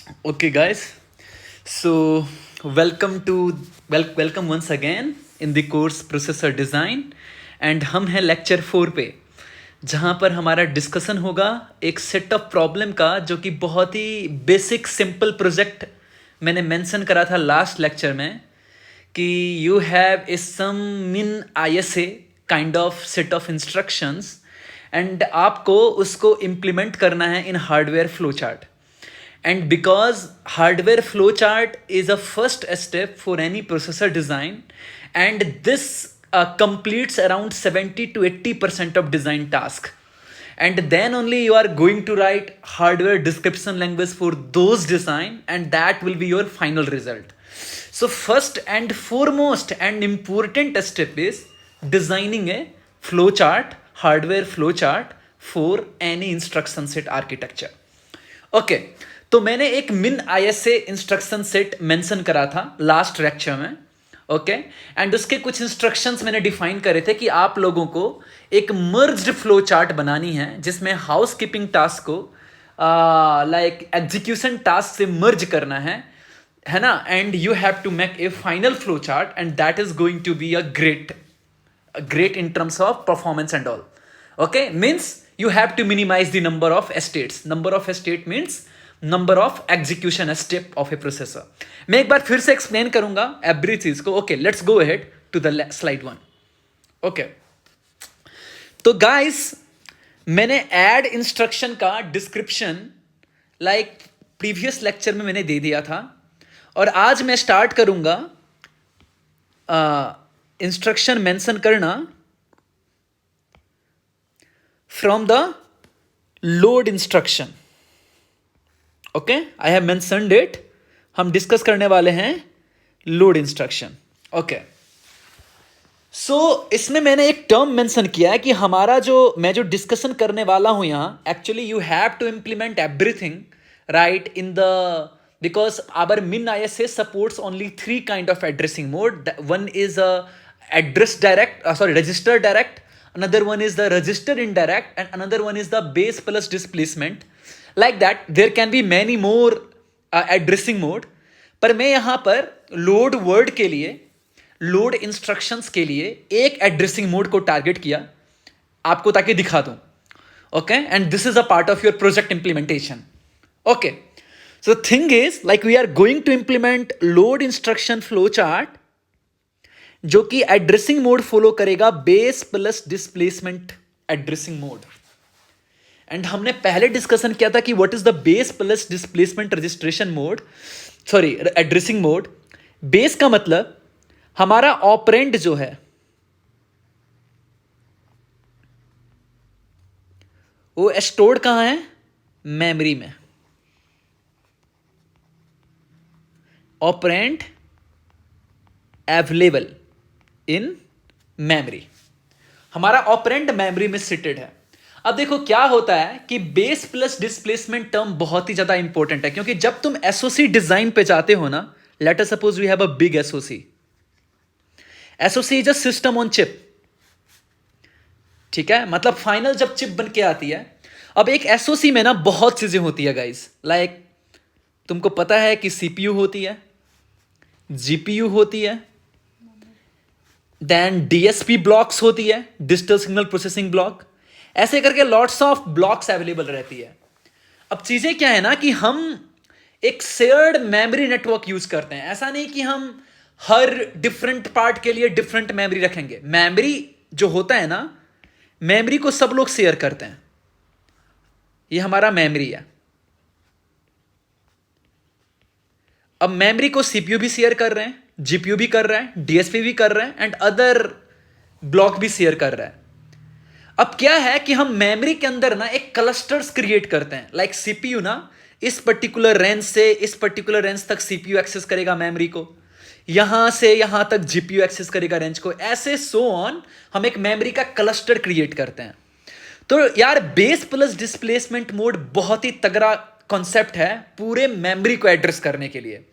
Okay, guys. So, welcome once again in the course Processor Design and हम हैं lecture 4 पे जहाँ पर हमारा डिस्कशन होगा एक सेट ऑफ प्रॉब्लम का जो कि बहुत ही बेसिक सिंपल प्रोजेक्ट मैंने मेंशन करा था लास्ट लेक्चर में कि यू हैव ए सम मिन ISA kind of set of instructions and आपको उसको इम्प्लीमेंट करना है in hardware flow chart. And because hardware flowchart is a first step for any processor design, and this completes around 70 to 80% of design task. And then only you are going to write hardware description language for those design, and that will be your final result. So first and foremost and important step is designing a flowchart, hardware flowchart for any instruction set architecture. Okay तो मैंने एक मिन ISA instruction set mention करा था last lecture में. Okay and उसके कुछ instructions मैंने डिफाइन करे थे कि आप लोगों को एक मर्ज्ड फ्लो चार्ट बनानी है जिसमें हाउस कीपिंग टास्क को लाइक एग्जीक्यूशन टास्क से मर्ज करना है ना. And you have to make a final flow chart and that is going to be a great in terms of performance and all. Okay, means you have to minimize the number of states. Number of state means number of execution step of a processor. मैं एक बार फिर से explain करूंगा every चीज को. Okay let's go ahead to the slide 1. Okay तो guys मैंने add instruction का डिस्क्रिप्शन लाइक प्रीवियस लेक्चर में मैंने दे दिया था और आज मैं स्टार्ट करूंगा इंस्ट्रक्शन मेंशन करना from the load instruction. Okay I have mentioned it. हम डिस्कस करने वाले हैं लोड इंस्ट्रक्शन. ओके सो इसमें मैंने एक टर्म मेंशन किया है कि हमारा मैं जो डिस्कशन करने वाला हूं यहां actually you have to implement everything right in the because our min ISA supports only 3 kind of addressing mode. One is register direct, another one is the register indirect, and another one is the base plus displacement. Like that there can be many more addressing mode. पर मैं यहाँ पर load word के लिए load instructions के लिए एक addressing mode को target किया आपको ताकि दिखा दूं. Okay, and this is a part of your project implementation. Okay, so the thing is like we are going to implement load instruction flow chart जो कि एड्रेसिंग मोड फॉलो करेगा base plus displacement addressing mode. And हमने पहले discussion किया था कि what is the base plus displacement registration mode addressing mode. Base का मतलब हमारा ऑपरेंड जो है वो स्टोर्ड कहां है, मेमोरी में. ऑपरेंड अवेलेबल इन मेमोरी, हमारा ऑपरेंड मेमोरी में सिटेड है. अब देखो क्या होता है कि बेस प्लस डिस्प्लेसमेंट टर्म बहुत ही ज्यादा इंपॉर्टेंट है क्योंकि जब तुम एसओसी डिजाइन पे जाते हो ना, let us suppose we have a big SOC. SOC is a system on chip. ठीक है, मतलब फाइनल जब चिप बन के आती है. अब एक एसओसी में ना बहुत चीजें होती है गाइस. लाइक तुमको पता है कि सीपीयू होती है, जीपीयू होती है, देन डीएसपी ब्लॉक्स होती है, डिजिटल सिग्नल प्रोसेसिंग ब्लॉक. ऐसे करके लॉट्स ऑफ ब्लॉक्स अवेलेबल रहती है. अब चीजें क्या है ना कि हम एक शेयर्ड मेमोरी नेटवर्क यूज करते हैं. ऐसा नहीं कि हम हर डिफरेंट पार्ट के लिए डिफरेंट मेमोरी रखेंगे. मेमोरी जो होता है ना, मेमोरी को सब लोग शेयर करते हैं. ये हमारा मेमोरी है. अब मेमोरी को सीपीयू भी शेयर कर रहे हैं, जीपीयू भी कर रहा है, डीएसपी भी कर रहा है एंड अदर ब्लॉक भी शेयर कर रहा है. अब क्या है कि हम मेमोरी के अंदर ना एक क्लस्टर्स क्रिएट करते हैं. लाइक सीपीयू ना इस पर्टिकुलर रेंज से इस पर्टिकुलर रेंज तक सीपीयू एक्सेस करेगा मेमोरी को, यहां से यहां तक जीपीयू एक्सेस करेगा रेंज को, ऐसे सो ऑन. हम एक मेमोरी का क्लस्टर क्रिएट करते हैं. तो यार बेस प्लस डिस्प्लेसमेंट मोड बहुत ही तगड़ा कॉन्सेप्ट है पूरे मेमोरी को एड्रेस करने के लिए.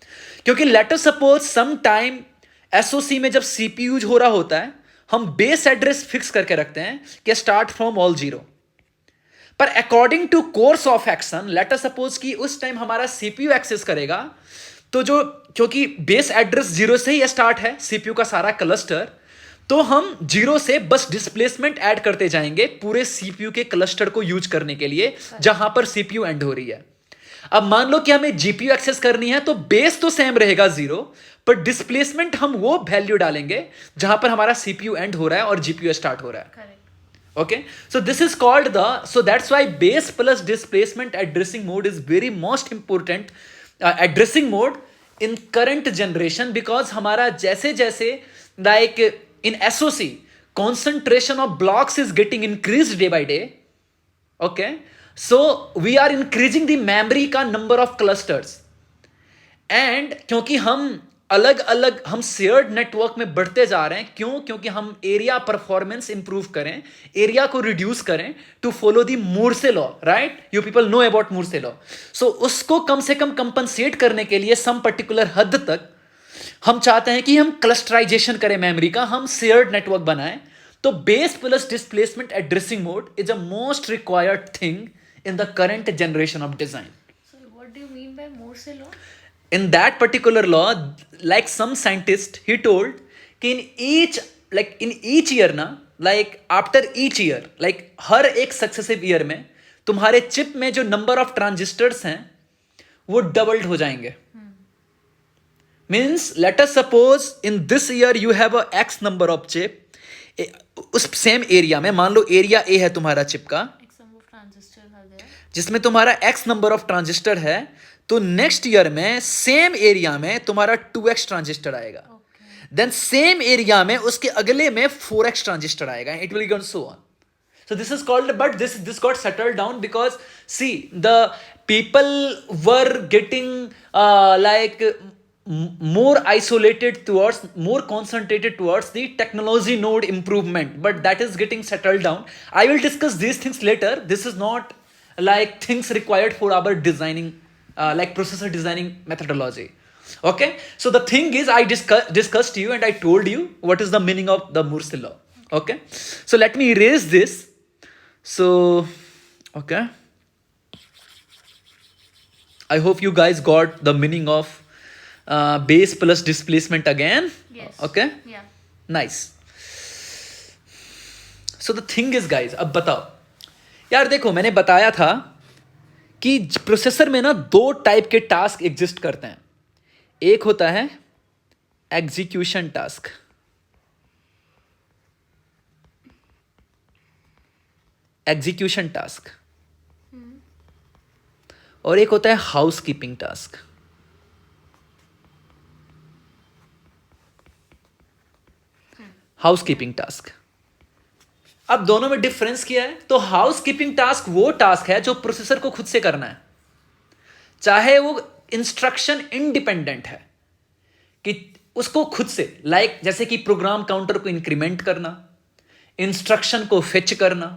क्योंकि let us suppose some time SOC में जब सीपीयू यूज हो रहा होता है, हम बेस एड्रेस फिक्स करके रखते हैं कि स्टार्ट फ्रॉम ऑल जीरो. पर according to course of action let us suppose कि उस टाइम हमारा सीपीयू एक्सेस करेगा, तो जो क्योंकि बेस एड्रेस 0 से ही स्टार्ट है सीपीयू का सारा क्लस्टर, तो हम 0 से बस डिस्प्लेसमेंट ऐड करते जाएंगे पूरे सीपीयू के क्लस्टर को यूज करने के लिए जहां पर सीपीयू एंड हो रही है। अब मान लो कि हमें जीपीयू एक्सेस करनी है, तो बेस तो सेम रहेगा 0, पर डिस्प्लेसमेंट हम वो वैल्यू डालेंगे जहां पर हमारा सीपीयू एंड हो रहा है और जीपीयू स्टार्ट हो रहा है। Okay, so this is called so that's why base plus displacement addressing mode is very most important addressing mode in current generation, because हमारा जैसे जैसे like in SOC concentration of blocks is getting increased day by day. Okay, so we are increasing the memory का number of clusters, and क्योंकि हम shared network में बढ़ते जा रहे हैं, क्यों? क्योंकि हम एरिया परफॉर्मेंस इंप्रूव करें, एरिया को रिड्यूस करें to follow the Moore's law, right? You people know about Moore's law. So उसको कम से कम कंपनसेट करने के लिए सम पर्टिकुलर हद तक हम चाहते हैं कि हम क्लस्टराइजेशन करें मेमोरी का, हम शेयर्ड नेटवर्क बनाएं। तो base plus displacement addressing mode is a most required thing in the current generation of design. So what do you mean by Morse law? In that particular law, like some scientist, he told कि in each year ना, like after each year, like हर एक successive year में तुम्हारे chip में जो number of transistors हैं वो doubled हो जाएंगे। Means late us suppose in this year you have a x number of chip, उस सेम एरिया में, मान लो एरिया ए है तुम्हारा चिप का, जिसमें तुम्हारा एक्स नंबर ऑफ ट्रांजिस्टर है, तो नेक्स्ट ईयर में सेम एरिया में तुम्हारा 2x ट्रांजिस्टर आएगा, देन सेम एरिया में उसके अगले में 4x ट्रांजिस्टर आएगा, it will go so on. So this is called, but this got settled down because see the people were getting like more isolated towards, more concentrated towards the technology node improvement, but that is getting settled down. I will discuss these things later. This is not like things required for our designing like processor designing methodology. Okay, so the thing is I discussed you and I told you what is the meaning of the Morse law. Okay, so let me erase this. So okay, I hope you guys got the meaning of base plus displacement again. Yes. Okay, Yeah. nice. So the thing is guys, अब बताओ यार, देखो मैंने बताया था कि processor में ना दो टाइप के टास्क एग्जिस्ट करते हैं। एक होता है एग्जीक्यूशन टास्क, एग्जीक्यूशन टास्क, और एक होता है हाउसकीपिंग टास्क। हाउसकीपिंग टास्क, अब दोनों में डिफरेंस क्या है? तो हाउसकीपिंग टास्क वो टास्क है जो प्रोसेसर को खुद से करना है, चाहे वो इंस्ट्रक्शन इंडिपेंडेंट है, कि उसको खुद से, लाइक जैसे कि प्रोग्राम काउंटर को इंक्रीमेंट करना, इंस्ट्रक्शन को फेच करना,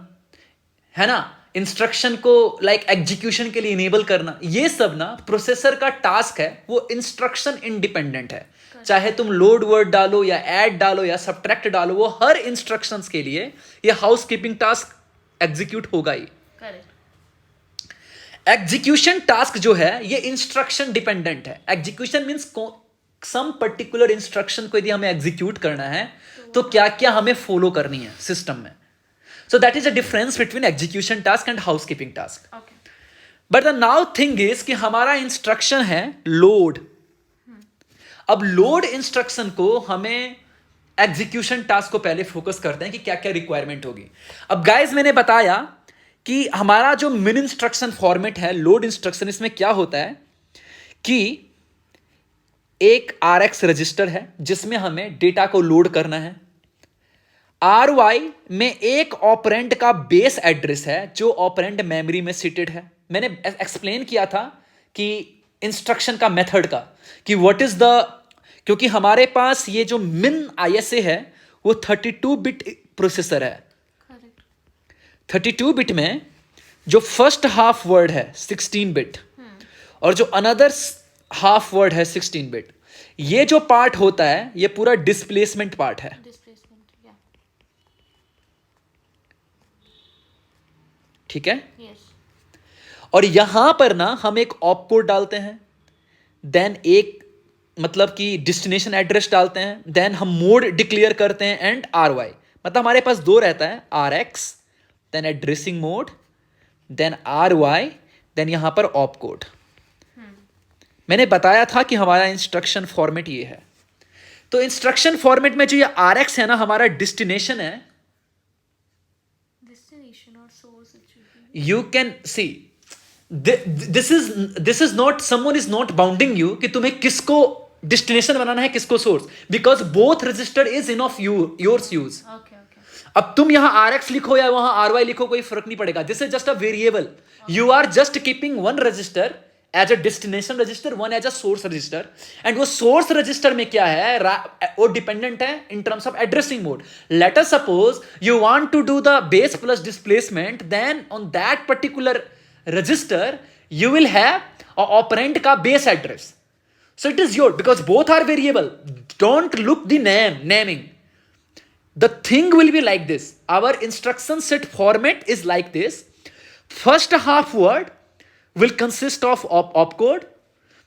है ना, इंस्ट्रक्शन को लाइक एग्जीक्यूशन के लिए इनेबल करना, ये सब ना प्रोसेसर का टास्क है, वो इंस्ट्रक्शन इंडिपेंडेंट है। चाहे तुम लोड वर्ड डालो या ऐड डालो या सब्ट्रैक्ट डालो, वो हर इंस्ट्रक्शंस के लिए ये हाउसकीपिंग टास्क एग्जीक्यूट होगा ही। एग्जीक्यूशन टास्क जो है ये इंस्ट्रक्शन डिपेंडेंट है। Execution means some particular instruction को यदि हमें एग्जीक्यूट करना है तो क्या क्या हमें फॉलो करनी है सिस्टम में। So that is a difference between execution task and housekeeping task. But the now thing is कि हमारा इंस्ट्रक्शन है लोड। अब लोड इंस्ट्रक्शन को हमें एग्जीक्यूशन टास्क को पहले फोकस करते हैं कि क्या क्या रिक्वायरमेंट होगी। अब गाइस मैंने बताया कि हमारा जो मिन इंस्ट्रक्शन फॉर्मेट है लोड इंस्ट्रक्शन, इसमें क्या होता है कि एक RX रजिस्टर है जिसमें हमें डेटा को लोड करना है। RY में एक ऑपरेंड का बेस एड्रेस है जो ऑपरेंड मेमोरी में सीटेड है। मैंने एक्सप्लेन किया था कि इंस्ट्रक्शन का मेथड का कि व्हाट इज द, क्योंकि हमारे पास ये जो मिन ISA है वो 32 बिट प्रोसेसर है। 32 बिट में जो फर्स्ट हाफ वर्ड है 16 बिट और जो अनदर हाफ वर्ड है 16 बिट, ये जो पार्ट होता है ये पूरा डिस्प्लेसमेंट पार्ट है। ठीक है। Yes. और यहां पर ना हम एक ऑप कोड डालते हैं, देन एक मतलब कि डेस्टिनेशन एड्रेस डालते हैं, देन हम मोड डिक्लेयर करते हैं एंड आर वाई। मतलब हमारे पास दो रहता है, R X then addressing mode then R Y देन यहां पर ऑप कोड। मैंने बताया था कि हमारा इंस्ट्रक्शन फॉर्मेट ये है। तो इंस्ट्रक्शन फॉर्मेट में जो ये आर एक्स है ना, हमारा डेस्टिनेशन है। Destination or source it should be. You can see this is not, someone is not bounding you कि तुम्हें किसको डेस्टिनेशन बनाना है किसको source, because both register is in of yours use. Okay, okay. अब तुम यहां आर एक्स लिखो या वहां आर वाई लिखो, कोई फर्क नहीं पड़ेगा। This is just a variable. You are just keeping one register as a destination register, one as a source register. And वो सोर्स रजिस्टर में क्या है, वो डिपेंडेंट है in terms of addressing mode. Let us suppose you want to do the base plus displacement, then on that particular register you will have a operand का base address, so it is your, because both are variable. Don't look the naming. The thing will be like this. Our instruction set format is like this. First half word will consist of opcode,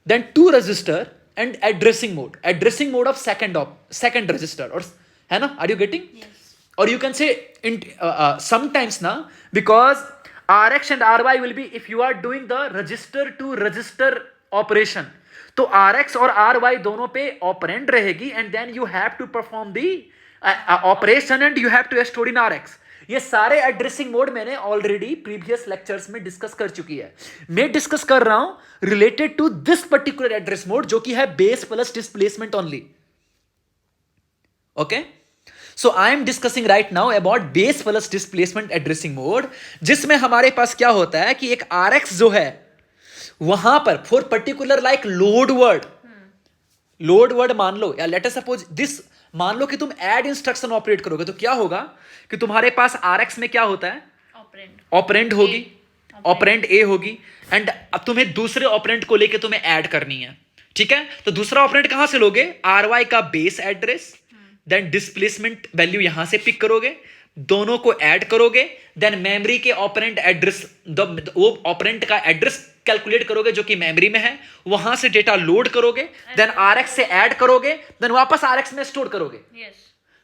then two register and addressing mode of second register, or है ना, are you getting? Yes. Or you can say sometimes na, because Rx and Ry will be, if you are doing the register to register operation, तो Rx और Ry दोनों पे operand रहेगी, and then you have to perform the operation and you have to store in Rx. ये सारे addressing mode मैंने already previous lectures में discuss कर चुकी है। मैं डिस्कस कर रहा हूं related to this particular address mode, जो कि है base plus displacement only. Okay, so I am discussing right now about base plus displacement addressing mode, जिसमें हमारे पास क्या होता है कि एक Rx जो है वहां पर for particular like load word मान लो, या लेट अस सपोज दिस, मान लो कि तुम ऐड इंस्ट्रक्शन ऑपरेट करोगे, तो क्या होगा कि तुम्हारे पास Rx में क्या होता है, ऑपरेंड होगी, ऑपरेंड ए होगी, एंड अब तुम्हें दूसरे ऑपरेंड को लेके तुम्हें ऐड करनी है। ठीक है, तो दूसरा ऑपरेंड कहां से लोगे, Ry का base address, then displacement value यहां से पिक करोगे, दोनों को ऐड करोगे, देन मेमोरी के ऑपरेंड एड्रेस, वो ऑपरेंड का एड्रेस कैलकुलेट करोगे जो कि मेमोरी में है, वहां से डेटा लोड करोगे, देन Rx से ऐड करोगे, देन वापस Rx में स्टोर करोगे। Yes.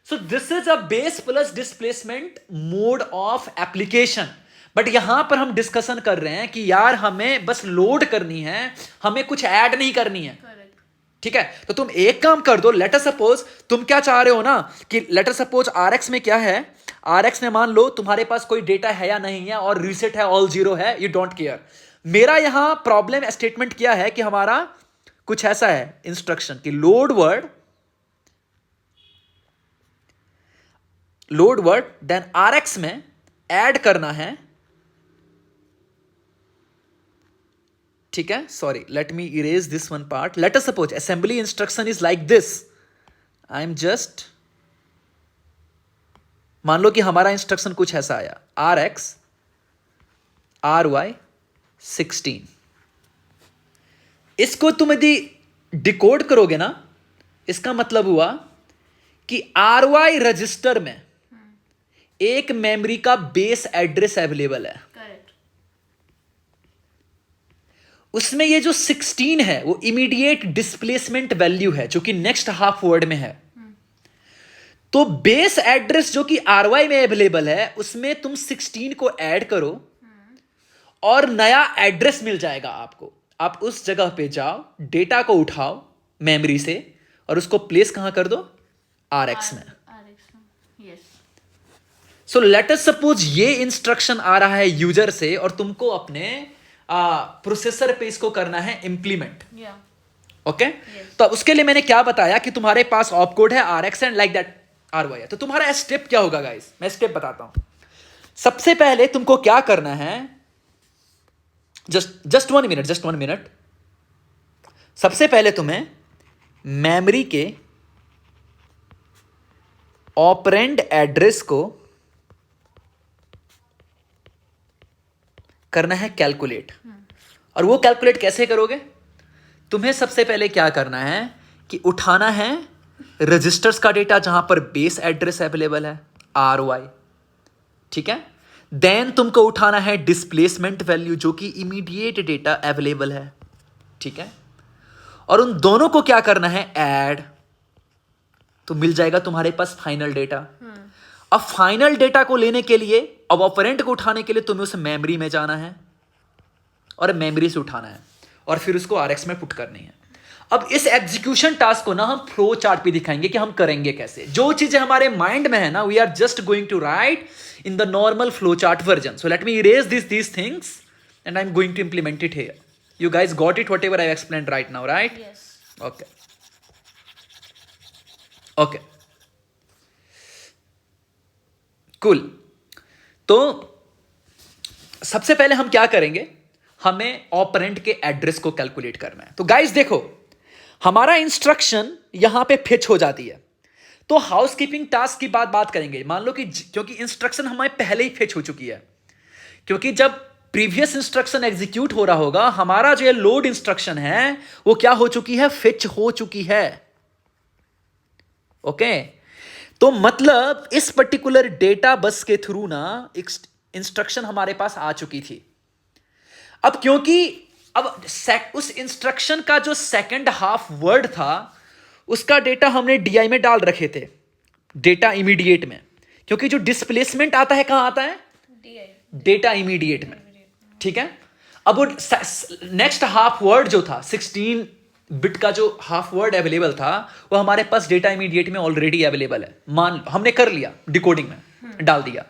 So this is a base plus displacement mode of application. But यहां पर हम डिस्कशन कर रहे हैं कि यार हमें बस लोड करनी है, हमें कुछ ऐड नहीं करनी है। Correct. ठीक है, तो तुम एक काम कर दो, लेट अस सपोज तुम क्या चाह रहे हो ना कि लेट अस सपोज Rx में क्या है, Rx में मान लो तुम्हारे पास कोई डेटा है या नहीं है, और रीसेट है, ऑल जीरो है, यू डोंट केयर। मेरा यहां प्रॉब्लम स्टेटमेंट क्या है कि हमारा कुछ ऐसा है इंस्ट्रक्शन कि लोड वर्ड देन Rx में ऐड करना है। ठीक है, sorry, late me erase this one part. Late us suppose assembly instruction is like this. I am just, मान लो कि हमारा इंस्ट्रक्शन कुछ ऐसा आया, Rx Ry 16। इसको तुम यदि डिकोड करोगे ना, इसका मतलब हुआ कि Ry रजिस्टर में एक मेमोरी का बेस एड्रेस अवेलेबल है, Correct. उसमें ये जो 16 है वो इमीडिएट डिस्प्लेसमेंट वैल्यू है, जो कि नेक्स्ट हाफ वर्ड में है। तो बेस एड्रेस जो कि Ry में अवेलेबल है, उसमें तुम 16 को ऐड करो और नया एड्रेस मिल जाएगा आपको। आप उस जगह पे जाओ, डेटा को उठाओ मेमोरी से और उसको प्लेस कहां कर दो, Rx में। Rx. Yes. So let us suppose ये इंस्ट्रक्शन आ रहा है यूजर से और तुमको अपने प्रोसेसर पे इसको करना है इंप्लीमेंट। Yeah. ओके, तो अब उसके लिए मैंने क्या बताया कि तुम्हारे पास ऑपकोड है Rx and like that Ry है। तो तुम्हारा स्टेप क्या होगा गाइस, मैं स्टेप बताता हूं। सबसे पहले तुमको क्या करना है, जस्ट 1 मिनट। सबसे पहले तुम्हें मेमोरी के ऑपरेंड एड्रेस को करना है कैलकुलेट। और वो कैलकुलेट कैसे करोगे, तुम्हें सबसे पहले क्या करना है कि उठाना है रजिस्टर्स का डेटा जहां पर बेस एड्रेस अवेलेबल है Ry। ठीक है, देन तुमको उठाना है डिस्प्लेसमेंट वैल्यू जो कि इमीडिएट डेटा अवेलेबल है, ठीक है, और उन दोनों को क्या करना है, ऐड, तो मिल जाएगा तुम्हारे पास फाइनल डेटा। अब फाइनल डेटा को लेने के लिए, अब ऑपरेंड को उठाने के लिए तुम्हें उस मेमोरी में जाना है और मेमोरी से उठाना है और फिर उसको आरएक्स में पुट करनी है। अब इस एग्जीक्यूशन टास्क को ना हम फ्लो चार्ट पे दिखाएंगे कि हम करेंगे कैसे। जो चीजें हमारे माइंड में है ना, we are just going to write in the normal flow chart version. So let me erase these things and I'm going to implement it here. You guys got it whatever I explained right now, right? Yes. Okay. Okay. Cool. तो सबसे पहले हम क्या करेंगे, हमें operand के address को calculate करना है। तो गाइस देखो, हमारा इंस्ट्रक्शन यहां पे फिच हो जाती है, तो हाउसकीपिंग टास्क की बात करेंगे। मान लो कि क्योंकि इंस्ट्रक्शन हमारे पहले ही फिच हो चुकी है, क्योंकि जब प्रीवियस इंस्ट्रक्शन एग्जीक्यूट हो रहा होगा, हमारा जो लोड इंस्ट्रक्शन है वो क्या हो चुकी है, फिच हो चुकी है। ओके, तो मतलब इस पर्टिकुलर डेटा बस के थ्रू ना एक इंस्ट्रक्शन हमारे पास आ चुकी थी। अब क्योंकि अब उस इंस्ट्रक्शन का जो सेकंड हाफ वर्ड था उसका डेटा हमने डीआई में डाल रखे थे, डेटा इमीडिएट में, क्योंकि जो डिस्प्लेसमेंट आता है कहां आता है, डेटा इमीडिएट में, ठीक है। अब वो नेक्स्ट हाफ वर्ड जो था 16 बिट का जो हाफ वर्ड अवेलेबल था वो हमारे पास डेटा इमीडिएट में ऑलरेडी अवेलेबल है। मान हमने कर लिया, डिकोडिंग में डाल दिया।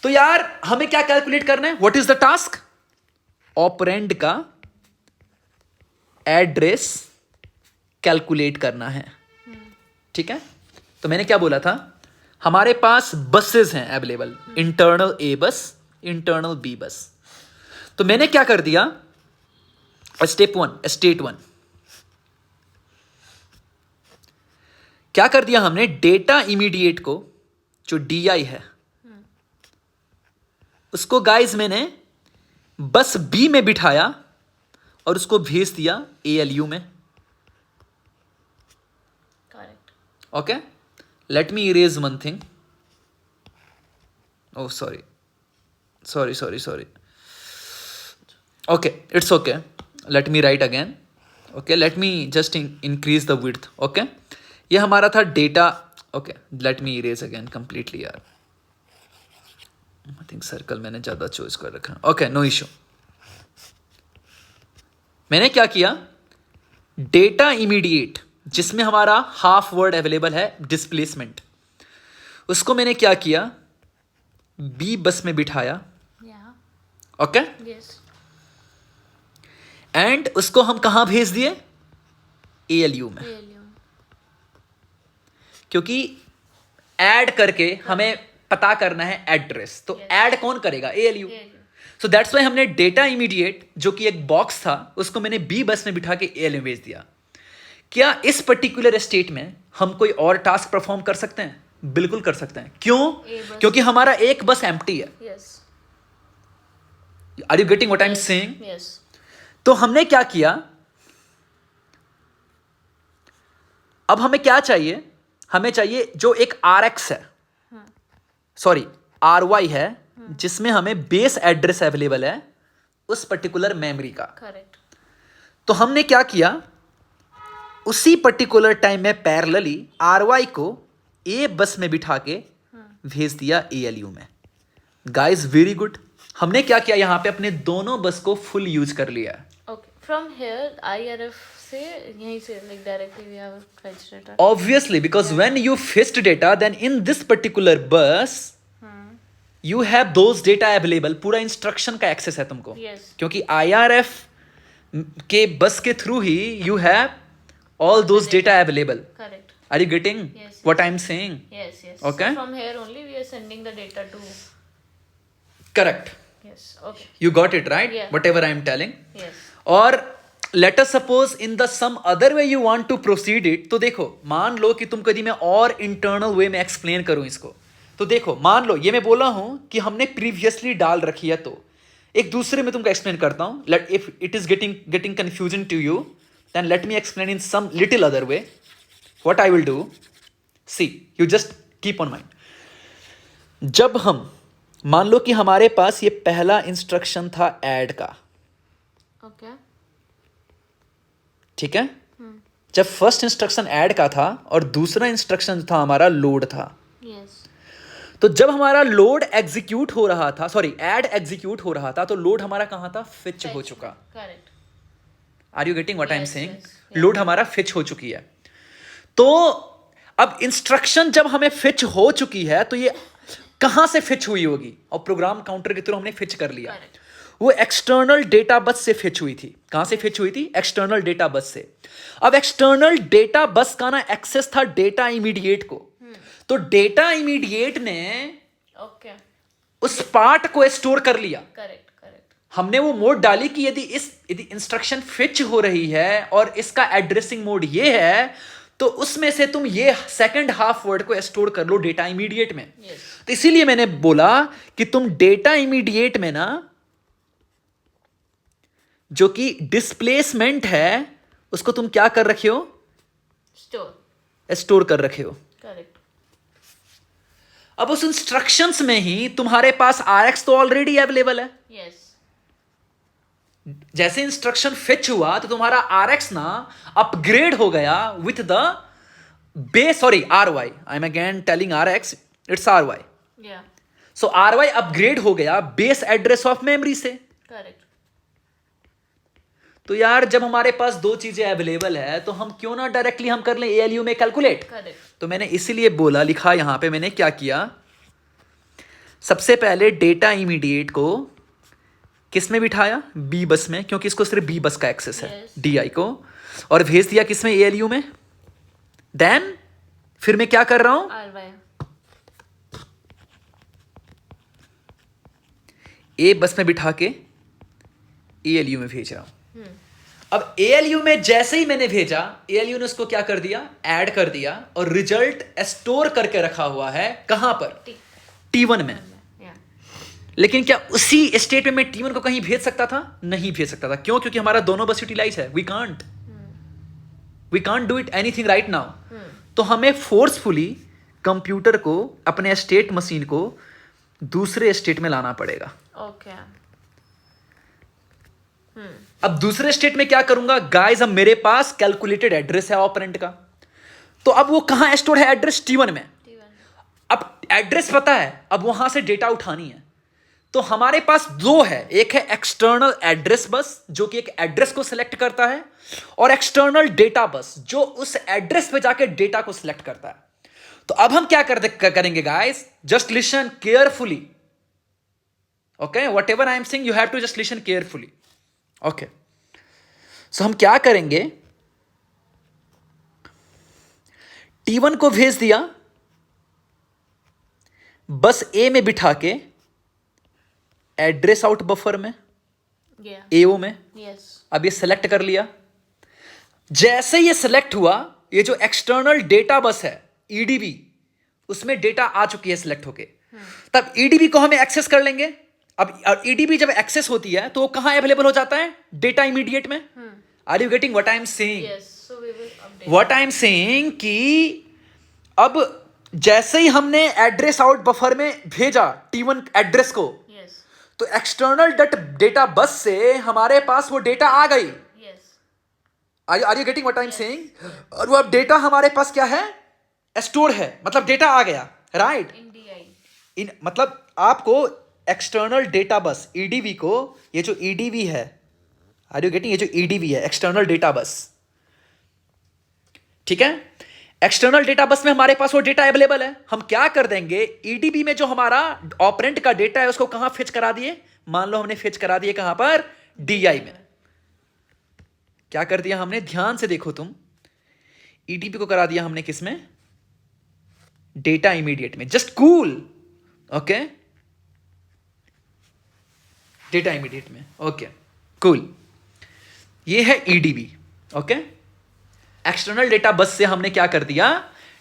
तो यार हमें क्या कैलकुलेट करना है, what is the task, operand का एड्रेस कैलकुलेट करना है, ठीक है। तो मैंने क्या बोला था, हमारे पास बसेस हैं अवेलेबल, इंटरनल ए बस, इंटरनल बी बस। तो मैंने क्या कर दिया, स्टेट वन क्या कर दिया हमने, डेटा इमीडिएट को जो डीआई है उसको गाइस मैंने बस बी में बिठाया और उसको भेज दिया एएलयू में। Correct. Okay, late me erase one thing. Oh sorry. Okay, it's okay, let me right again. Okay, let me just increase the width. Okay, ये हमारा था data. Okay, late me erase again completely यार, I think circle मैंने ज्यादा choice कर रखा है। Okay, no issue. मैंने क्या किया, डेटा इमीडिएट जिसमें हमारा हाफ वर्ड अवेलेबल है डिस्प्लेसमेंट, उसको मैंने क्या किया, बी बस में बिठाया। Yeah. Okay, Yes. एंड उसको हम कहां भेज दिए, एएलयू में, ALU. क्योंकि ऐड करके हमें पता करना है एड्रेस। तो Yes. ऐड कौन करेगा, ALU. ALU. So that's why हमने डेटा इमीडिएट जो कि एक बॉक्स था उसको मैंने बी बस में बिठा के एएलयू भेज दिया। क्या इस पर्टिकुलर स्टेट में हम कोई और टास्क परफॉर्म कर सकते हैं, बिल्कुल कर सकते हैं। क्यों, बस। क्योंकि हमारा एक बस एम्प्टी है। Yes. Are you getting what I am saying. Yes. तो हमने क्या किया, अब हमें क्या चाहिए, हमें चाहिए जो एक RX है, सॉरी RY है, जिसमें हमें बेस एड्रेस अवेलेबल है उस पर्टिकुलर मेमोरी का। Correct. तो हमने क्या किया, उसी पर्टिकुलर टाइम में पैरेलली RY को ए बस में बिठा के भेज दिया एएलयू में। गाइस वेरी गुड, हमने क्या किया, यहां पे अपने दोनों बस को फुल यूज कर लिया। Okay. From here, IRF से यहीं से like directly we have fetched data. Obviously, because when you fetched data, then in this particular bus, you have those data available. पूरा इंस्ट्रक्शन का एक्सेस है तुमको। Yes. क्योंकि IRF के बस के through he you have all those data available. Correct. Are you getting Yes, what I'm saying? Yes. Yes. Okay. So from here only we are sending the data to. Correct. Yes. Okay. You got it right? Yeah. Whatever I'm telling. Yes. और let us suppose in the some other way you want to proceed it. तो देखो, मान लो कि तुमको यदि मैं और इंटरनल वे में एक्सप्लेन करूं इसको, तो देखो मान लो ये मैं बोला हूं कि हमने प्रीवियसली डाल रखी है, तो एक दूसरे में तुमको एक्सप्लेन करता हूं। Let if it is getting confusion to you, then let me explain in some little other way what I will do. See, you just keep on mind, जब हम मान लो कि हमारे पास ये पहला इंस्ट्रक्शन था ऐड का, ओके। ठीक है। जब फर्स्ट इंस्ट्रक्शन ऐड का था और दूसरा इंस्ट्रक्शन था हमारा लोड था, यस। तो जब हमारा लोड एग्जीक्यूट हो रहा था, सॉरी ऐड एग्जीक्यूट हो रहा था, तो लोड हमारा कहां था? फिच हो चुका। Correct. Are you getting what I am Yes, saying? yes, yeah. Load हमारा फिच हो चुकी है। तो अब इंस्ट्रक्शन जब हमें फिच हो चुकी है तो ये कहां से फिच हुई होगी? और प्रोग्राम काउंटर के थ्रू हमने फिच कर लिया। Correct. वो एक्सटर्नल डेटा बस से फिच हुई थी। कहां से फिच हुई थी? एक्सटर्नल डेटा बस से। अब एक्सटर्नल डेटा बस का ना एक्सेस था डेटा इमीडिएट को। तो डेटा इमीडिएट ने ओके। उस पार्ट को स्टोर कर लिया। Correct, correct. हमने वो मोड डाली कि यदि इंस्ट्रक्शन फिच हो रही है और इसका एड्रेसिंग मोड ये है, तो उसमें से तुम ये सेकंड हाफ वर्ड को स्टोर कर लो डेटा इमीडिएट में। यस। तो इसीलिए मैंने बोला कि तुम डेटा इमीडिएट में ना जो कि डिस्प्लेसमेंट है उसको तुम क्या कर रखे हो? स्टोर कर रखे हो। करेक्ट। अब उस इंस्ट्रक्शंस में ही तुम्हारे पास RX तो ऑलरेडी अवेलेबल है। यस। जैसे इंस्ट्रक्शन फिच हुआ तो तुम्हारा RX ना अपग्रेड हो गया with the base, sorry RY, I am again telling RX, it's RY। या। सो RY अपग्रेड हो गया बेस एड्रेस ऑफ मेमोरी से। करेक्ट। तो यार जब हमारे पास दो चीजें अवेलेबल है तो हम क्यों ना डायरेक्टली हम कर लें ALU में कैलकुलेट। करेक्ट। तो मैंने इसीलिए बोला, लिखा यहां पे मैंने क्या किया, सबसे पहले डेटा इमीडिएट को किस में बिठाया? B बस में, क्योंकि इसको सिर्फ B बस का एक्सेस है। Yes. DI को, और भेज दिया किस में? ALU में। देन फिर मैं क्या कर रहा हूं? RY। A बस में बिठा के ALU में भेज रहा हूं। अब ALU में जैसे ही मैंने भेजा, ALU ने उसको क्या कर दिया? ऐड कर दिया, और रिजल्ट स्टोर करके रखा हुआ है कहां पर? T1 में। या। लेकिन क्या उसी स्टेट में मैं T1 को कहीं भेज सकता था? नहीं भेज सकता था। क्यों? क्योंकि हमारा दोनों बस यूटिलाइज है। We can't do it anything right now. तो हमें फोर्सफुली कंप्यूटर को, अपने स्टेट मशीन को दूसरे स्टेट में लाना पड़ेगा। ओके। अब दूसरे स्टेट में क्या करूंगा गाइस? अब मेरे पास कैलकुलेटेड एड्रेस है ऑपरेंड का, तो अब वो कहां स्टोर है? एड्रेस T1 में। अब एड्रेस पता है, अब वहां से डेटा उठानी है। तो हमारे पास दो है, एक है एक्सटर्नल एड्रेस बस जो कि एक एड्रेस को सिलेक्ट करता है, और एक्सटर्नल डेटा बस जो उस एड्रेस पे जाके डेटा को सिलेक्ट करता है। तो अब हम क्या करेंगे guys? Just listen carefully, okay? Whatever I am saying you have to just listen carefully, okay? So हम क्या करेंगे, T1 को भेज दिया बस A में बिठा के एड्रेस आउट बफर में, या। AO में। यस। अब ये सिलेक्ट कर लिया। जैसे ये सिलेक्ट हुआ, ये जो एक्सटर्नल डेटा बस है EDB, उसमें डेटा आ चुकी है सिलेक्ट होके। तब EDB को हमें एक्सेस कर लेंगे। अब EDB जब एक्सेस होती है तो वो कहां अवेलेबल हो जाता है? डेटा इमीडिएट में। Are you getting what I am saying? Yes. So we will update. What I am saying कि अब जैसे ही हमने एड्रेस आउट बफर में भेजा T1 एड्रेस को, यस। तो एक्सटर्नल डेटा बस से हमारे पास वो डेटा आ गई। Yes. Are you getting what I am saying? और वो अब डेटा हमारे पास क्या है? स्टोर है, मतलब डेटा आ गया, राइट? इन DI। इन मतलब आपको एक्सटर्नल डेटा बस EDB को, ये जो EDB है, आर यू गेटिंग? ये जो EDB है एक्सटर्नल डेटा बस, ठीक है? एक्सटर्नल डेटा बस में हमारे पास वो डेटा अवेलेबल है। हम क्या कर देंगे, EDB में जो हमारा ऑपरेंड का डेटा है उसको कहां फिच करा दिए? मान लो हमने फिच करा दिए कहां पर? DI में। क्या कर दिया हमने? ध्यान से देखो तुम, EDB को करा दिया हमने किस में? डेटा इमीडिएट में। Just cool, okay? Data immediate में, ओके कूल। ये है EDB, okay? External data bus से हमने क्या कर दिया?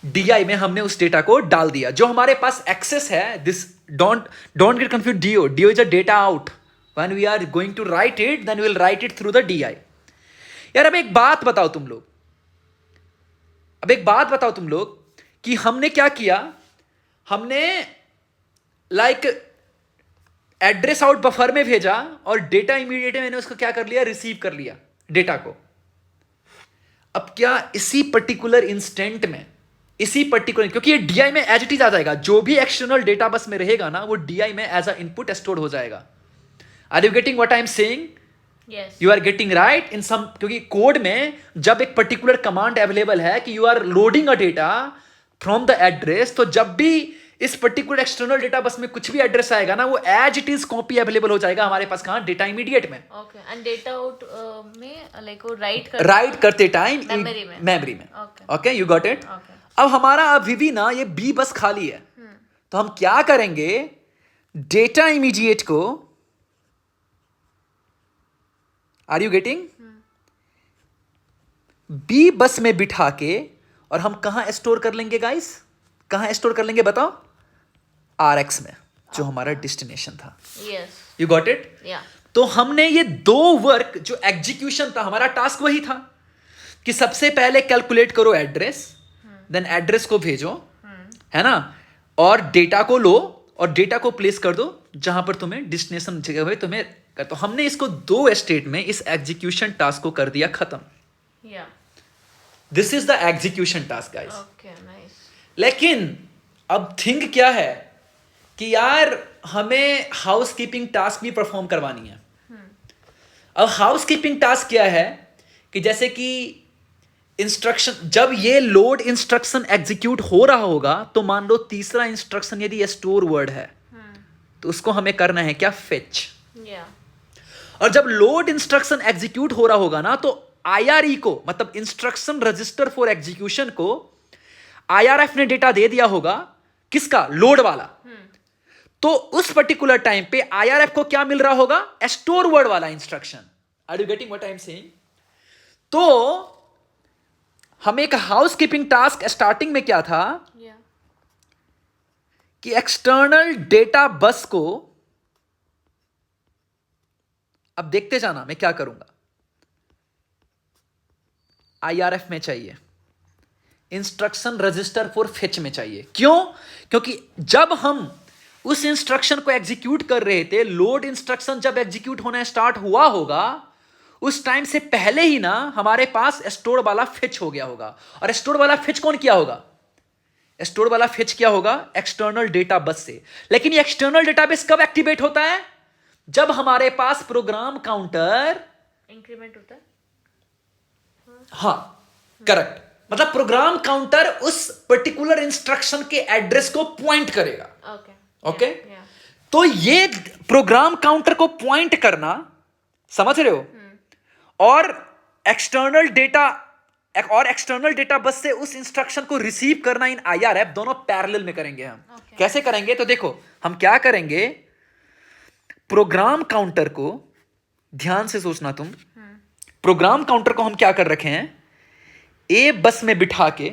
DI में हमने उस डेटा को डाल दिया जो हमारे पास एक्सेस है। This don't get confuse, DO is a data out. When we are going to write it, then we will write it through the DI। यार अब एक बात बताओ तुम लोग, कि हमने क्या किया? हमने एड्रेस आउट बफर में भेजा और डेटा इमीडिएट मैंने उसको क्या कर लिया, रिसीव कर लिया डेटा को। अब क्या इसी पर्टिकुलर इंस्टेंट में, इसी पर्टिकुलर, क्योंकि ये डीआई में एज इट इज आ जाएगा, जो भी एक्सटर्नल डेटा बस में रहेगा ना वो डीआई में एज अ इनपुट स्टोर हो जाएगा। Are you getting what I am saying? Yes. You are getting right in some, क्योंकि कोड में जब एक पर्टिकुलर कमांड अवेलेबल है कि you are loading a data from the address, तो जब भी इस पर्टिकुलर एक्सटर्नल डेटा बस में कुछ भी एड्रेस आएगा ना वो as it is copy available हो जाएगा हमारे पास, कहां, डेटा इमीडिएट में। Okay. And data out में like वो राइट करते टाइम मेमोरी में। मेमोरी में। Okay. Okay, you got it. Okay. अब हमारा अभी भी ना ये बी बस खाली है, तो हम क्या करेंगे, डेटा इमीडिएट को, आर यू गेटिंग, बी बस में बिठा के और हम कहां स्टोर कर लेंगे गाइस, कहां स्टोर कर लेंगे बताओ, आरएक्स में, जो हमारा डेस्टिनेशन था। Yes. You got it. Yeah. तो हमने ये दो वर्क, जो एग्जीक्यूशन था हमारा, टास्क वही था कि सबसे पहले कैलकुलेट करो एड्रेस, देन एड्रेस को भेजो, है ना, और डेटा को लो और डेटा को प्लेस कर दो जहां पर तुम्हें डेस्टिनेशन जगह हुए तुम्हें कर। तो हमने इसको दो स्टेट में इस एग्जीक्यूशन टास्क को कर दिया खत्म। Yeah. This is the execution task guys. Okay. Nice. लेकिन अब थिंग क्या है कि यार हमें हाउस कीपिंग टास्क भी परफॉर्म करवानी है। अब हाउस कीपिंग टास्क क्या है कि जैसे कि इंस्ट्रक्शन, जब ये लोड इंस्ट्रक्शन एग्जीक्यूट हो रहा होगा तो मान लो तीसरा इंस्ट्रक्शन यदि स्टोर वर्ड है तो उसको हमें करना है क्या, फेच। Yeah. और जब लोड इंस्ट्रक्शन एग्जीक्यूट हो रहा होगा ना तो आईआरई को, मतलब इंस्ट्रक्शन रजिस्टर फॉर एग्जीक्यूशन को, आईआरएफ ने डेटा दे दिया होगा, किसका, लोड वाला। तो उस पर्टिकुलर टाइम पे आईआरएफ को क्या मिल रहा होगा, स्टोर वर्ड वाला instruction. Are you getting what I am saying? तो हम एक हाउस कीपिंग टास्क स्टार्टिंग में क्या था Yeah. कि एक्सटर्नल डेटा बस को, अब देखते जाना मैं क्या करूंगा, आईआरएफ में चाहिए, इंस्ट्रक्शन रजिस्टर फॉर फेच में चाहिए। क्यों? क्योंकि जब हम उस इंस्ट्रक्शन को एग्जीक्यूट कर रहे थे, लोड इंस्ट्रक्शन जब एग्जीक्यूट होना स्टार्ट हुआ होगा उस टाइम से पहले ही ना हमारे पास स्टोर वाला फेच हो गया होगा। और स्टोर वाला फेच कौन किया होगा, स्टोर वाला फेच किया होगा एक्सटर्नल डेटा बस से। लेकिन ये एक्सटर्नल डेटाबेस कब एक्टिवेट होता है, जब हमारे पास प्रोग्राम काउंटर इंक्रीमेंट होता है। हाँ करेक्ट, मतलब प्रोग्राम काउंटर उस पर्टिकुलर इंस्ट्रक्शन के एड्रेस को पॉइंट करेगा। Okay. Okay, Yeah. तो ये प्रोग्राम काउंटर को पॉइंट करना, समझ रहे हो, और एक्सटर्नल डेटा बस से उस इंस्ट्रक्शन को रिसीव करना इन आईआरएफ, दोनों पैरेलल में करेंगे हम। Okay. कैसे करेंगे, तो देखो हम क्या करेंगे, प्रोग्राम काउंटर को, ध्यान से सोचना तुम, प्रोग्राम काउंटर को हम क्या कर रखे हैं, ए बस में बिठा के,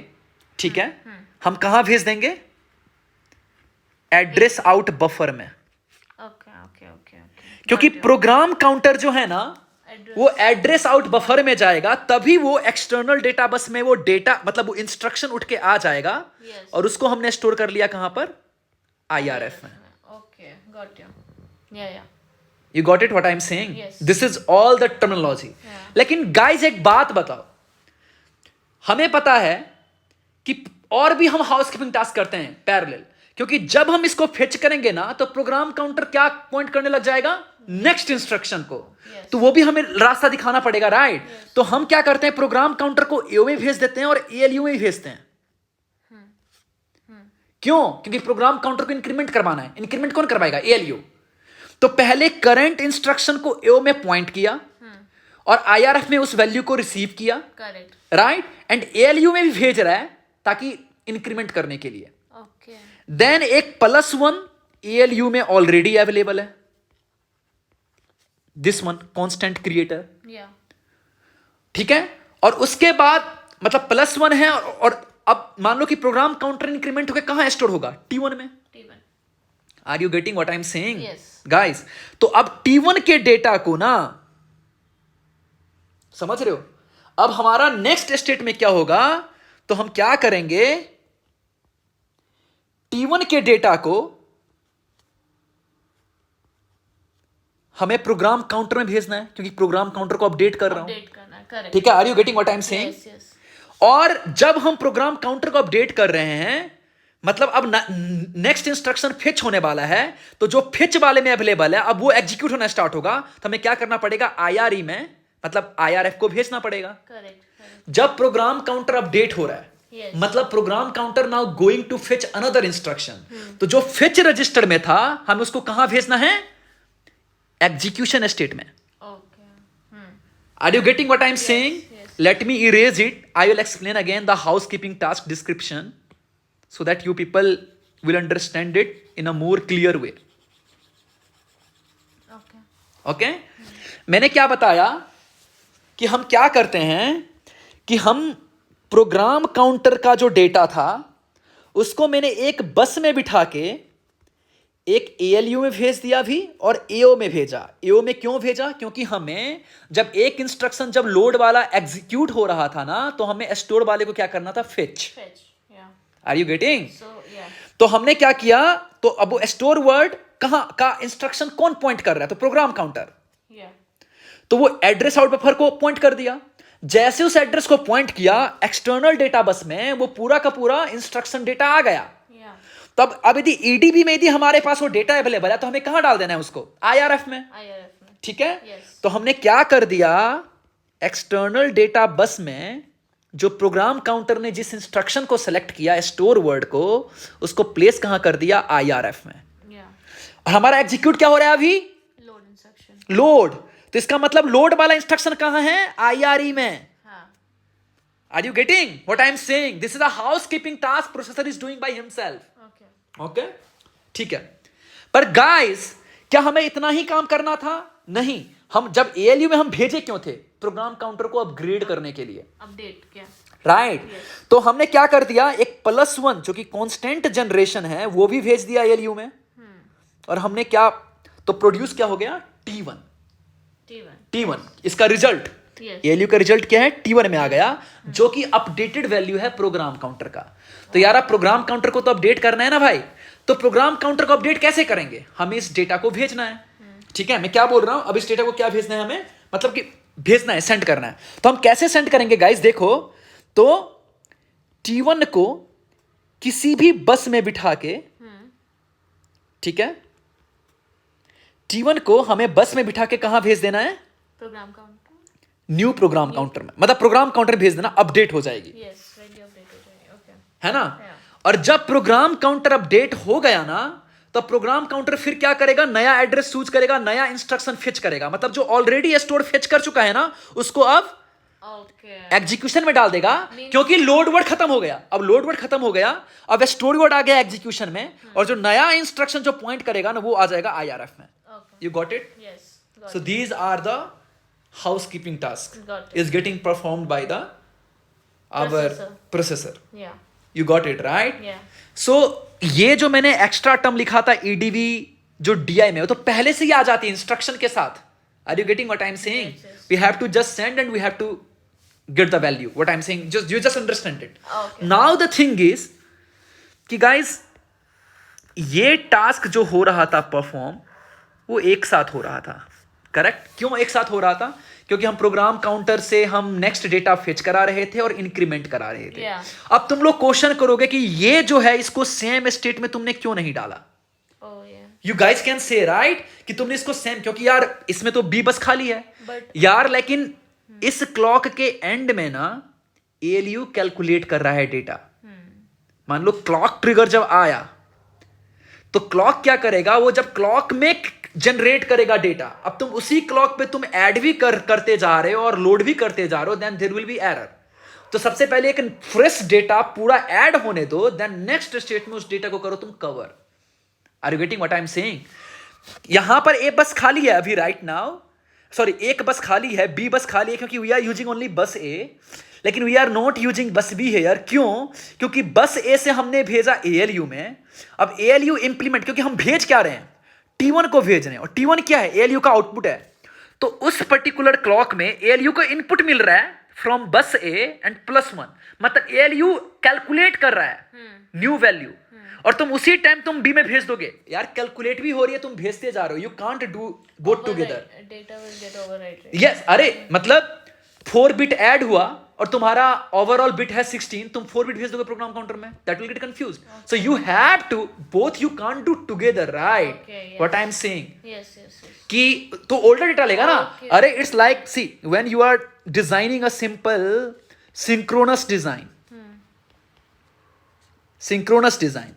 ठीक है, हम कहां भेज देंगे, एड्रेस आउट बफर में। Okay. Okay. Okay. Okay. क्योंकि प्रोग्राम काउंटर जो है ना वो एड्रेस आउट बफर में जाएगा, तभी वो एक्सटर्नल डेटा बस में वो डेटा, मतलब वो इंस्ट्रक्शन उठ के आ जाएगा। Yes. और उसको हमने स्टोर कर लिया कहां पर, आईआरएफ में। Okay. Got you. Yeah. Yeah. You got it what I am saying? Yes. This is all the terminology. Yeah. लेकिन गाइज एक बात बताओ, हमें पता है कि और भी हम हाउस कीपिंग टास्क करते हैं पैरेलल, क्योंकि जब हम इसको फेच करेंगे ना तो प्रोग्राम काउंटर क्या पॉइंट करने लग जाएगा, नेक्स्ट इंस्ट्रक्शन को। Yes. तो वो भी हमें रास्ता दिखाना पड़ेगा, राइट? तो हम क्या करते हैं, प्रोग्राम काउंटर को एओ में भेज देते हैं और एएलयू में भेजते हैं। क्यों? क्योंकि प्रोग्राम काउंटर को इंक्रीमेंट करवाना है। इंक्रीमेंट कौन करवाएगा, एएलयू। तो पहले करंट इंस्ट्रक्शन को एओ में पॉइंट किया और आईआरएफ में उस वैल्यू को रिसीव किया, Correct. राइट, एंड एएलयू में भी भेज रहा है ताकि इंक्रीमेंट करने के लिए। Okay. देन एक +1 एएलयू में ऑलरेडी अवेलेबल है, this one constant creator, Yeah. ठीक है। और उसके बाद मतलब +1 है और अब मान लो कि प्रोग्राम काउंटर इंक्रीमेंट होकर कहां स्टोर होगा, T1 में। T1. Are you getting what I am saying Yes. Guys? तो अब T1 के डेटा को ना, समझ रहे हो, अब हमारा नेक्स्ट स्टेट में क्या होगा, तो हम क्या करेंगे, T1 के डेटा को हमें प्रोग्राम काउंटर में भेजना है क्योंकि प्रोग्राम काउंटर को अपडेट कर रहा हूं, अपडेट करना है, करेक्ट। ठीक है? Are you getting what I am saying? Yes yes. और जब हम प्रोग्राम काउंटर को अपडेट कर रहे हैं, मतलब अब नेक्स्ट इंस्ट्रक्शन फिच होने वाला है, तो जो फिच वाले में अवेलेबल है अब वो एग्जीक्यूट होना स्टार्ट होगा, तो हमें क्या करना पड़ेगा? IRE में, मतलब IRF को भेजना पड़ेगा। करेक्ट। जब प्रोग्राम काउंटर अपडेट हो रहा है, Yes. मतलब program counter now going to fetch another instruction, तो जो फिच रजिस्टर में था हमें उसको कहां भेजना है? एग्जीक्यूशन स्टेट में। Okay. Are you getting what I am saying? yes. Let me erase it. I will explain again the housekeeping task description so that you people will understand it in a more clear way. Okay. Okay? मैंने क्या बताया कि हम क्या करते हैं कि हम प्रोग्राम काउंटर का जो डेटा था उसको मैंने एक बस में बिठा के एक ALU में भेज दिया भी और AO में भेजा। AO में क्यों भेजा? क्योंकि हमें जब एक इंस्ट्रक्शन जब लोड वाला एग्जीक्यूट हो रहा था ना, तो हमें स्टोर वाले को क्या करना था? फिच। Are you getting? तो हमने क्या किया, तो अब वो स्टोर वर्ड कहां का इंस्ट्रक्शन कौन पॉइंट कर रहा है? तो प्रोग्राम काउंटर। तो वो एड्रेस आउट बफर को पॉइंट कर दिया। जैसे उस एड्रेस को पॉइंट किया एक्सटर्नल डेटा बस में, वो पूरा का पूरा इंस्ट्रक्शन डेटा आ गया। तब अब यदि EDB में यदि हमारे पास वो डेटा अवेलेबल है तो हमें कहां डाल देना है उसको? IRF में। ठीक है? Yes. तो हमने क्या कर दिया, एक्सटर्नल डेटा बस में जो प्रोग्राम काउंटर ने जिस इंस्ट्रक्शन को सेलेक्ट किया स्टोर वर्ड को, उसको प्लेस कहां कर दिया? IRF में। और हमारा एग्जीक्यूट क्या हो रहा है अभी? Load instruction. लोड। तो इसका मतलब लोड वाला इंस्ट्रक्शन कहां है? IRE में। Are you getting what I am saying? This is a housekeeping task processor is doing by himself. Okay, ठीक है। पर गाइस, क्या हमें इतना ही काम करना था? नहीं। हम जब ALU में हम भेजे क्यों थे? प्रोग्राम काउंटर को अपग्रेड करने के लिए, अपडेट क्या? राइट। तो हमने क्या कर दिया, एक +1 जो कि कांस्टेंट जनरेशन है वो भी भेज दिया ALU में। और हमने क्या, तो प्रोड्यूस क्या हो गया? T1। इसका रिजल्ट ALU का रिजल्ट क्या है? T1 में आ गया, जो कि अपडेटेड वैल्यू है प्रोग्राम काउंटर का। तो यार, आप प्रोग्राम काउंटर को तो अपडेट करना है ना भाई, तो प्रोग्राम काउंटर को अपडेट कैसे करेंगे? हमें इस डेटा को भेजना है। ठीक है, मैं क्या बोल रहा हूं, अब इस डेटा को क्या भेजना है हमें, मतलब कि भेजना है, सेंड करना है। तो हम कैसे सेंड करेंगे गाइस? देखो, तो T1 को किसी भी बस में बिठा के, ठीक है, T1 को हमें बस में बिठा के कहां भेज देना है? Program counter. New program counter में, मतलब प्रोग्राम काउंटर भेज देना, अपडेट हो जाएगी। है ना? और जब प्रोग्राम काउंटर अपडेट हो गया ना, तो प्रोग्राम काउंटर फिर क्या करेगा? नया एड्रेस चूज करेगा, नया इंस्ट्रक्शन फिच करेगा। मतलब जो ऑलरेडी स्टोर फिच कर चुका है ना, उसको अब एग्जीक्यूशन में डाल देगा, क्योंकि लोड वर्ड खत्म हो गया। अब लोड वर्ड खत्म हो गया, अब स्टोर वर्ड आ गया एग्जीक्यूशन में, और जो नया इंस्ट्रक्शन जो पॉइंट करेगा ना, वो आ जाएगा IRF में। You got it? So these are the housekeeping task is getting performed by the our processor. You got it right? So ये जो मैंने एक्स्ट्रा टर्म लिखा था EDB जो DI में, वो तो पहले से ही आ जाती है इंस्ट्रक्शन के साथ। Are you getting what I am saying? We have to just send and we have to get the value. What I am saying, you just understand it. Now the thing is कि guys, ये task जो हो रहा था perform, वो एक साथ हो रहा था। करेक्ट? क्यों एक साथ हो रहा था? क्योंकि हम प्रोग्राम काउंटर से हम नेक्स्ट डेटा फेच करा रहे थे और इंक्रीमेंट करा रहे थे। अब तुम लोग क्वेश्चन करोगे कि ये जो है इसको सेम स्टेट में तुमने क्यों नहीं डाला? You guys can say right कि तुमने इसको सेम, क्योंकि यार इसमें तो B बस खाली है यार, लेकिन इस क्लॉक के एंड में ना ALU कैलकुलेट कर रहा है डेटा। मान लो क्लॉक ट्रिगर जब आया, तो क्लॉक क्या करेगा, वो जब क्लॉक में जनरेट करेगा डेटा, अब तुम उसी क्लॉक पे तुम ऐड भी करते जा रहे हो और लोड भी करते जा रहे हो, then there will be error. तो सबसे पहले एक फ्रेश डेटा पूरा ऐड होने दो, देन नेक्स्ट स्टेट में उस डेटा को करो तुम cover. Are you getting what I am saying? यहां पर एक बस खाली है अभी राइट नाउ, सॉरी एक बस खाली है, B बस खाली है, क्योंकि वी आर यूजिंग ओनली बस A, लेकिन वी आर नॉट यूजिंग बस B है यार। क्यों? क्योंकि बस A से हमने भेजा ALU में। अब ALU इंप्लीमेंट, क्योंकि हम भेज क्या रहे हैं, T1 को भेज रहे हैं, और T1 क्या है, ALU का आउटपुट है। तो उस पर्टिकुलर क्लॉक में ALU को इनपुट मिल रहा है फ्रॉम बस A एंड +1, मतलब ALU कैलकुलेट कर रहा है न्यू वैल्यू, और तुम उसी टाइम तुम बी में भेज दोगे। यार कैलकुलेट भी हो रही है, तुम भेजते जा रहे हो, you can't do both together. Data will get overwrite. Yes, अरे मतलब 4 बिट ऐड हुआ और तुम्हारा ओवरऑल बिट है 16, तुम 4 बिट भेज दोगे प्रोग्राम काउंटर में, that will get confuse. So you have to both, you can't do together, right? What I am saying yes yes yes. कि तो ओल्डर डेटा लेगा ना। अरे it's like, see when you are designing a simple synchronous design, synchronous design,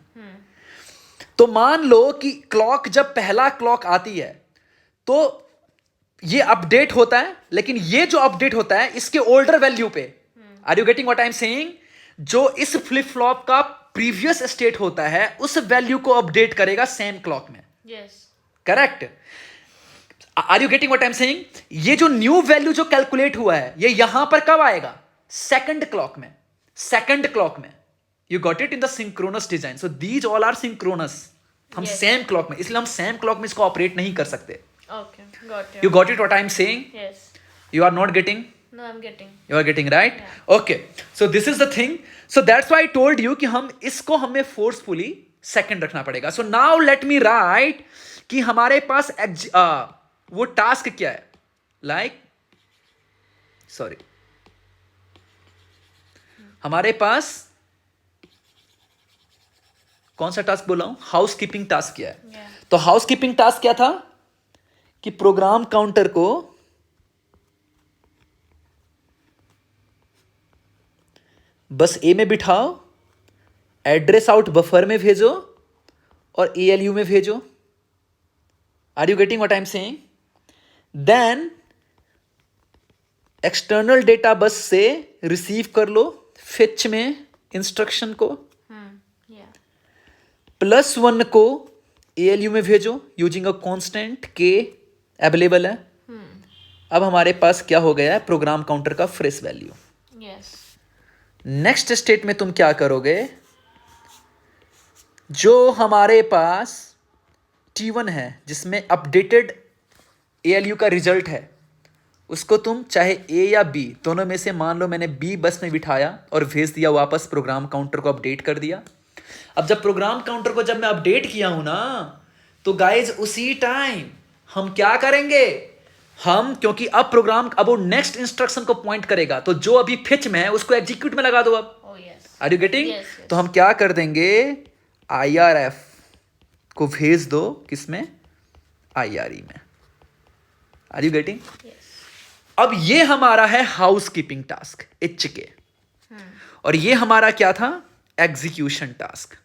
तो मान लो कि clock, जब पहला क्लॉक आती है तो ये अपडेट होता है, लेकिन ये जो अपडेट होता है इसके ओल्डर वैल्यू पे। Are you getting what I am saying? जो इस फ्लिप फ्लॉप का प्रीवियस स्टेट होता है उस वैल्यू को अपडेट करेगा सेम क्लॉक में। Yes, correct? Are you getting what I am saying? ये जो न्यू वैल्यू जो कैलकुलेट हुआ है ये यहां पर कब आएगा? सेकंड क्लॉक में, सेकंड क्लॉक में। You got it in the synchronous design. So these all are synchronous. हम सेम क्लॉक में, इसलिए हम सेम क्लॉक में इसको ऑपरेट नहीं कर सकते। okay, got You got it what I am saying? Yes. You are not getting? No, I'm getting. You are getting, right? Yeah. Okay. So this is the thing. So that's why I told you कि हम इसको हमें forcefully second रखना पड़ेगा. So now let me write कि हमारे पास वो task क्या है? Like, sorry. हमारे पास कौन सा टास्क बोला हूं? हाउसकीपिंग टास्क क्या है? Yeah. तो हाउसकीपिंग टास्क क्या था कि प्रोग्राम काउंटर को बस ए में बिठाओ, एड्रेस आउट बफर में भेजो और एएलयू में भेजो। Are you getting what I am saying? Then external data bus से रिसीव कर लो फिच में इंस्ट्रक्शन को, Yeah. +1 को एएलयू में भेजो यूजिंग अ कांस्टेंट के अवेलेबल है। अब हमारे पास क्या हो गया है? प्रोग्राम काउंटर का fresh value. Yes. Next state में तुम क्या करोगे? जो हमारे पास T1 है जिसमें अपडेटेड एएलयू का रिजल्ट है, उसको तुम चाहे ए या बी दोनों में से, मान लो मैंने बी बस में बिठाया और भेज दिया वापस, प्रोग्राम काउंटर को अपडेट कर दिया। अब जब प्रोग्राम काउंटर को जब मैं अपडेट किया हूं ना, तो गाइज उसी टाइम हम क्या करेंगे? हम, क्योंकि अब प्रोग्राम अब वो नेक्स्ट इंस्ट्रक्शन को पॉइंट करेगा, तो जो अभी फिच में है उसको एग्जीक्यूट में लगा दो अब। Oh yes. Are you getting? Yes, yes. तो हम क्या कर देंगे? IRF को भेज दो किसमें? IRE में। Are you getting? Yes. अब ये हमारा है हाउसकीपिंग टास्क एच के, और ये हमारा क्या था? Execution task.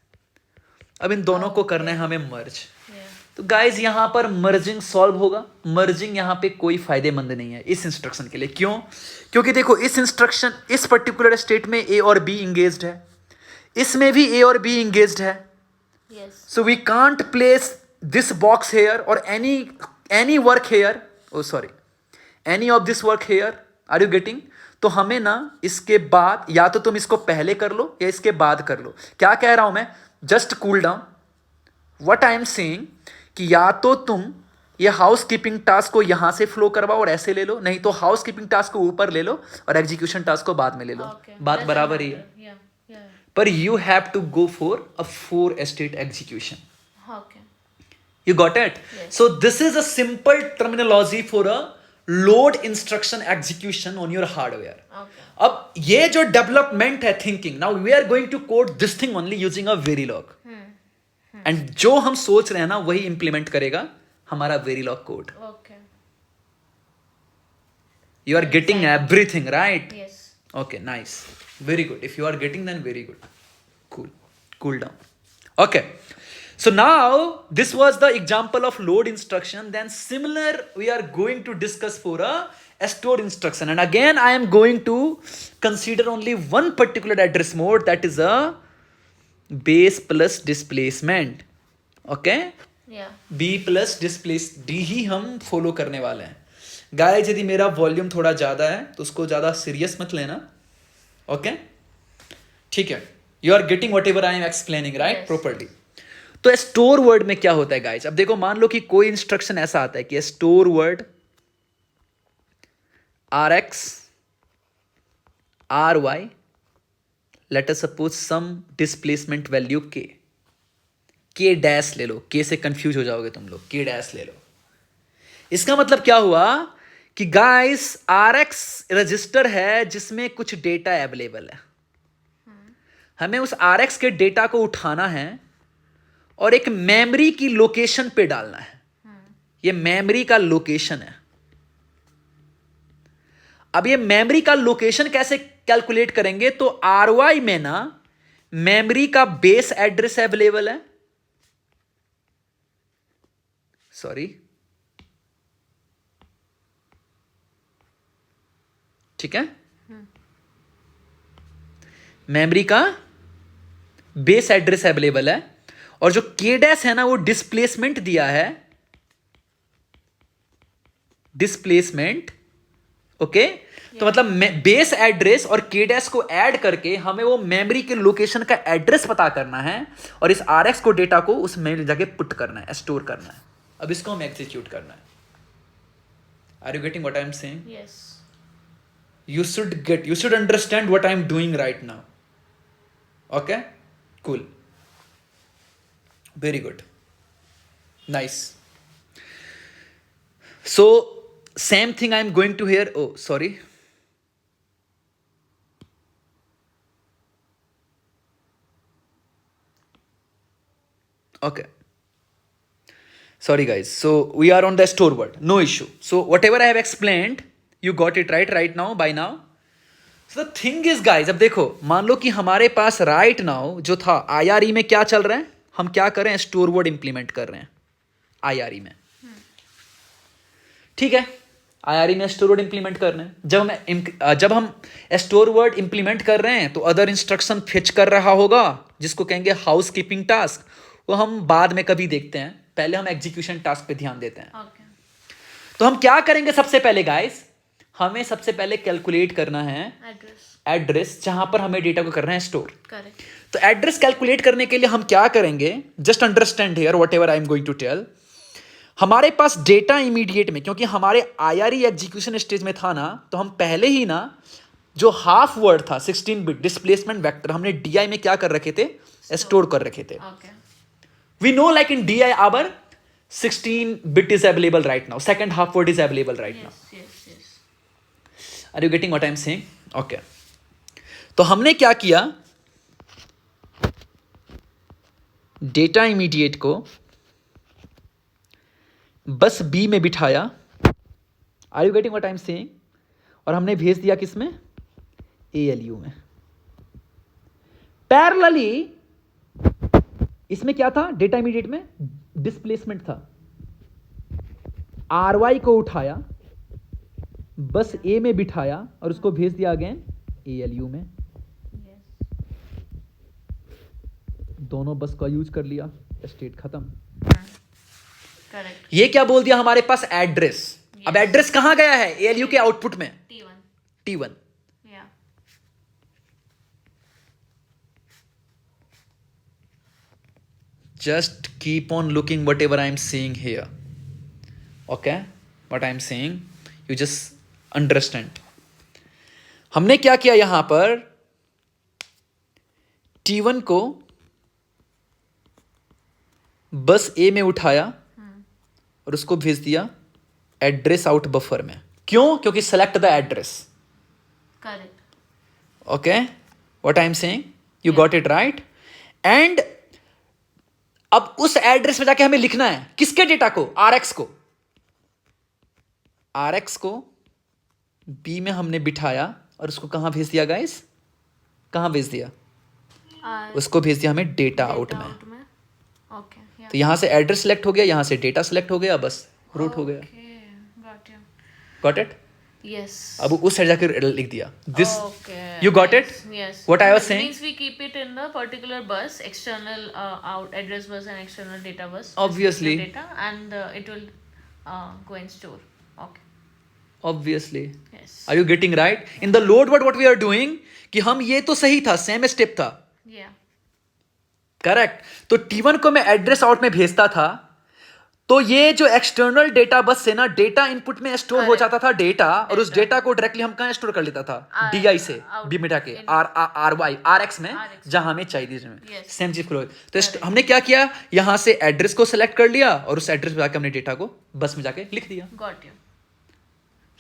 अब इन दोनों को करना है हमें मर्ज। Yeah. तो गाइज यहां पर मर्जिंग सॉल्व होगा। मर्जिंग यहां पे कोई फायदेमंद नहीं है इस इंस्ट्रक्शन के लिए। क्यों? क्योंकि देखो इस इंस्ट्रक्शन, इस पर्टिकुलर स्टेट में ए और बी इंगेज्ड है, इसमें भी ए और बी इंगेज्ड है। Yes. So we can't place this box here or any work here, oh sorry, any of this work here. Are you getting? तो हमें ना इसके बाद, या तो तुम इसको पहले कर लो या इसके बाद कर लो। क्या कह रहा हूं मैं? Just cool down. What I am saying कि या तो तुम ये हाउसकीपिंग टास्क को यहां से फ्लो करवाओ और ऐसे ले लो, नहीं तो हाउसकीपिंग टास्क को ऊपर ले लो और एग्जीक्यूशन टास्क को बाद में ले लो। Okay. बात Doesn't बराबर ही है। matter. Yeah. Yeah. पर you have to go for a 4 state execution. Okay. You got it? Yes. So this is a simple terminology for a load instruction execution on your hardware. Okay. अब ये जो development है thinking, now we are going to code this thing only using a Verilog, and जो हम सोच रहे हैं ना वही इंप्लीमेंट करेगा हमारा Verilog code. Okay. You are getting everything, right? Yes. Okay, nice. Very good. If you are getting, then very good. Cool. Cool down. Okay. So now this was the example of load instruction. Then similar we are going to discuss for a store instruction. And again I am going to consider only one particular address mode, that is a base plus displacement. Okay? Yeah. B plus displace D ही हम follow करने वाले हैं। Guys यदि मेरा volume थोड़ा ज़्यादा है तो उसको ज़्यादा सीरियस मत लेना। ओके? ठीक है। You are getting whatever I am explaining, right? Properly. तो स्टोर वर्ड में क्या होता है गाइस? अब देखो, मान लो कि कोई इंस्ट्रक्शन ऐसा आता है कि store word RX RY, let us suppose some displacement value K। K dash ले लो, के से कंफ्यूज हो जाओगे तुम लोग, के डैश ले लो। इसका मतलब क्या हुआ कि गाइस RX रजिस्टर है जिसमें कुछ डेटा अवेलेबल है, हमें उस RX के डेटा को उठाना है और एक मेमोरी की लोकेशन पे डालना है। ये मेमोरी का लोकेशन है। अब ये मेमोरी का लोकेशन कैसे कैलकुलेट करेंगे, तो ROI में ना मेमोरी का बेस एड्रेस अवेलेबल है, सॉरी ठीक है, मेमोरी का बेस एड्रेस अवेलेबल है और जो के डैश है ना वो डिस्प्लेसमेंट दिया है, डिस्प्लेसमेंट। ओके तो मतलब बेस एड्रेस और के डैश को ऐड करके हमें वो मेमोरी के लोकेशन का एड्रेस पता करना है और इस RX को डेटा को उस मेमोरी जाके पुट करना है, स्टोर करना है। अब इसको हम एग्जीक्यूट करना है। Are you getting what I am saying? Yes. You should understand what I'm doing right now. Okay? Cool. Very good. Nice. So, same thing I'm going to here. Oh, sorry. Okay. Sorry guys. So, we are on the store word. No issue. So, whatever I have explained, you got it right now, by now. So the thing is guys, अब देखो मान लो कि हमारे पास right now जो था IRE में क्या चल रहा है, हम क्या कर रहे हैं, स्टोर वर्ड इंप्लीमेंट कर रहे हैं IRE में। ठीक है, IRE में स्टोर वर्ड इंप्लीमेंट कर रहे हैं। जब हम स्टोर वर्ड इंप्लीमेंट कर रहे हैं तो अदर इंस्ट्रक्शन फेच कर रहा होगा जिसको कहेंगे हाउस कीपिंग टास्क, वो हम बाद में कभी देखते हैं, पहले हम एग्जीक्यूशन टास्क पे ध्यान देते हैं। Okay. तो हम क्या करेंगे सबसे पहले गाइस, हमें सबसे पहले कैलकुलेट करना है एड्रेस जहां पर हमें डेटा को करना है स्टोर। Correct. तो एड्रेस कैलकुलेट करने के लिए हम क्या करेंगे, just understand here whatever I am going to tell. हमारे पास डेटा इमीडिएट में, क्योंकि हमारे IRE एग्जीक्यूशन स्टेज में था ना, तो हम पहले ही ना जो हाफ वर्ड था 16 बिट डिस्प्लेसमेंट वेक्टर हमने DI में क्या कर रखे थे, स्टोर कर रखे थे। Okay. We know like in DI our 16 bit is available right now, second half word is available right now. Yes. Are you getting what I'm saying? Okay. तो हमने क्या किया, डेटा इमीडिएट को बस B में बिठाया। Are you getting what I'm saying? और हमने भेज दिया किसमें, ALU में। पैरेलली इसमें क्या था, डेटा इमीडिएट में डिस्प्लेसमेंट था, RY को उठाया, बस A में बिठाया और उसको भेज दिया अगेन ALU में। दोनों बस का यूज कर लिया, स्टेट खत्म। Correct. ये क्या बोल दिया हमारे पास, एड्रेस। अब एड्रेस कहां गया है, ALU के आउटपुट में T1। Yeah. Just keep on looking whatever I am saying here. Okay? What I am saying, you just understand. हमने क्या किया यहां पर, T1 को बस A में उठाया और उसको भेज दिया एड्रेस आउट बफर में। क्यों? क्योंकि select the address. Correct. Okay, what I am saying, you got it right. And अब उस एड्रेस में जाके हमें लिखना है किसके डेटा को, RX को। RX को B में हमने बिठाया और उसको कहां भेज दिया गाइस, कहां भेज दिया, उसको भेज दिया हमें डेटा आउट में। Okay. Yeah. तो यहां से एड्रेस सेलेक्ट हो गया, यहां से डेटा सेलेक्ट हो गया, बस रूट हो गया। Okay. Got you. Got it. Yes. अब उस साइड जाकर लिख दिया this. Okay. You got it? Yes. What I was saying? Means we keep it in the particular bus, external out address bus and external data bus. Obviously. Data and it will go and store. Okay. Obviously. Yes. Are you getting right? In the load what we are doing, कि हम ये तो सही था, same step था, Yeah. Correct. तो T1 को मैं एड्रेस आउट में भेजता था, तो ये जो एक्सटर्नल डेटा बस से ना डेटा इनपुट में स्टोर हो जाता था डेटा, और उस डेटा को डायरेक्टली हम कहाँ स्टोर कर लेता था, DI से बी मिटा के RX में, जहां हमें चाहिए थी। सेम चीज फ्लो। तो हमने क्या किया, यहाँ से एड्रेस को सेलेक्ट कर लिया और उस एड्रेस पे जाके हमने डेटा को बस में जाके लिख दिया। Got you.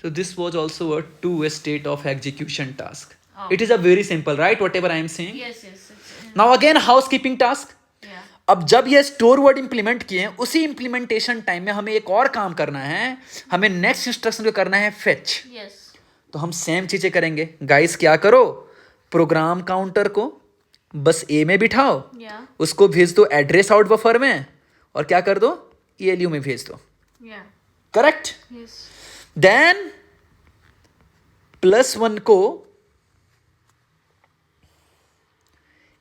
So this was also a two-way state of execution task. It is a very simple, right? Whatever I am saying. Yes. Now again housekeeping task. Yeah. अब जब ये स्टोर वर्ड इंप्लीमेंट किए हैं, उसी implementation time में हमें एक और काम करना है, हमें नेक्स्ट इंस्ट्रक्शन को करना है फेच। Yes. तो हम सेम चीजें करेंगे। गाइस क्या करो, प्रोग्राम काउंटर को बस ए में बिठाओ, Yeah. उसको भेज दो एड्रेस आउट बफर में, और क्या कर दो, ELU में भेज दो। Yeah. करेक्ट। Yes. देन +1 को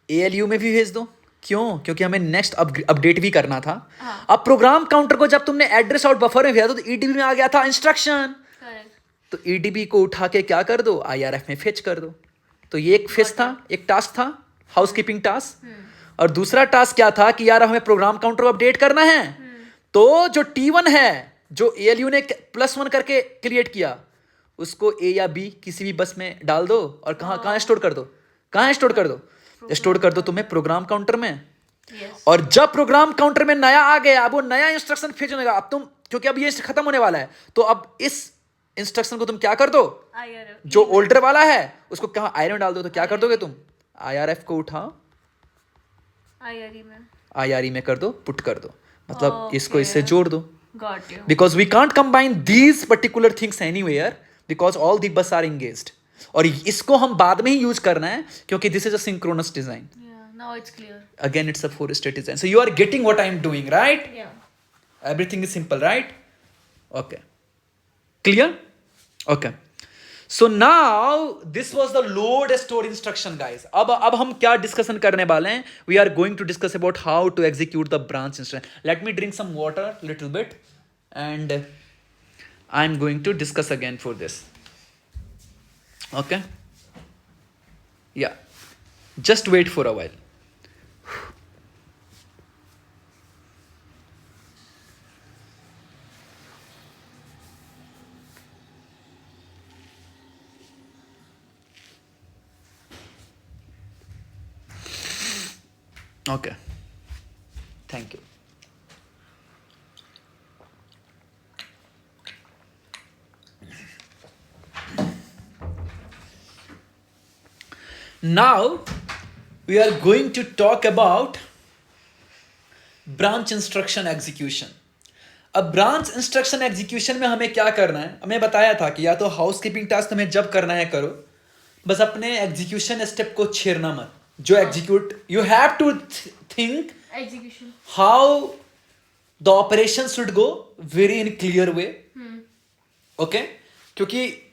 ALU में भी भेज दो। क्यों? क्योंकि हमें नेक्स्ट अपडेट भी करना था। अब प्रोग्राम काउंटर को जब तुमने एड्रेस आउट बफर में भेजा तो EDB में आ गया था इंस्ट्रक्शन, Correct. तो EDB को उठा के क्या कर दो, IRF में फेच कर दो। तो ये एक फेच था, एक टास्क था, हाउसकीपिंग टास्क। और दूसरा टास्क क्या था कि यार हमें प्रोग्राम काउंटर को अपडेट करना है, तो जो T1 है, जो ALU ने +1 करके क्रिएट किया, उसको A या B किसी भी बस में डाल दो और कहाँ स्टोर कर दो, कहाँ स्टोर कर दो, स्टोर कर दो तुम्हें प्रोग्राम काउंटर में। Yes. और जब प्रोग्राम काउंटर में नया आ गया, अब वो नया इंस्ट्रक्शन फेच होने का, अब तुम, क्योंकि अब ये खत्म होने वाला है, तो अब इस इंस्ट्रक्शन को तुम क्या कर दो, IRF. जो ओल्डर वाला है उसको कहाँ IRF में डाल दो। तो क्या कर दोगे तुम, IRF को उठाओ, IRE में. IRE में कर दो, पुट कर दो, मतलब इसको इससे जोड़ दो। Got you. Because we can't combine these particular things anywhere because all the bus are engaged. और इसको हम बाद में ही यूज करना है क्योंकि this is a synchronous design. Yeah. Now it's clear. Again, it's a four-state design. So you are getting what I am doing, right? Yeah. Everything is simple, right? Okay. Clear? Okay. So now this was the load store instruction, guys. अब हम क्या discussion करने वाले हैं? We are going to discuss about how to execute the branch instruction. Let me drink some water, little bit, and I'm going to discuss again for this. Okay? Yeah. Just wait for a while. Okay. Thank you. Now we are going to talk about branch instruction execution. अब branch instruction execution में हमें क्या करना है, हमें बताया था कि या तो हाउसकीपिंग टास्क हमें जब करना है करो, बस अपने एग्जीक्यूशन स्टेप को छेड़ना मत। जो execute, you have to think Execution. How the operation should go very in clear way. Okay, क्योंकि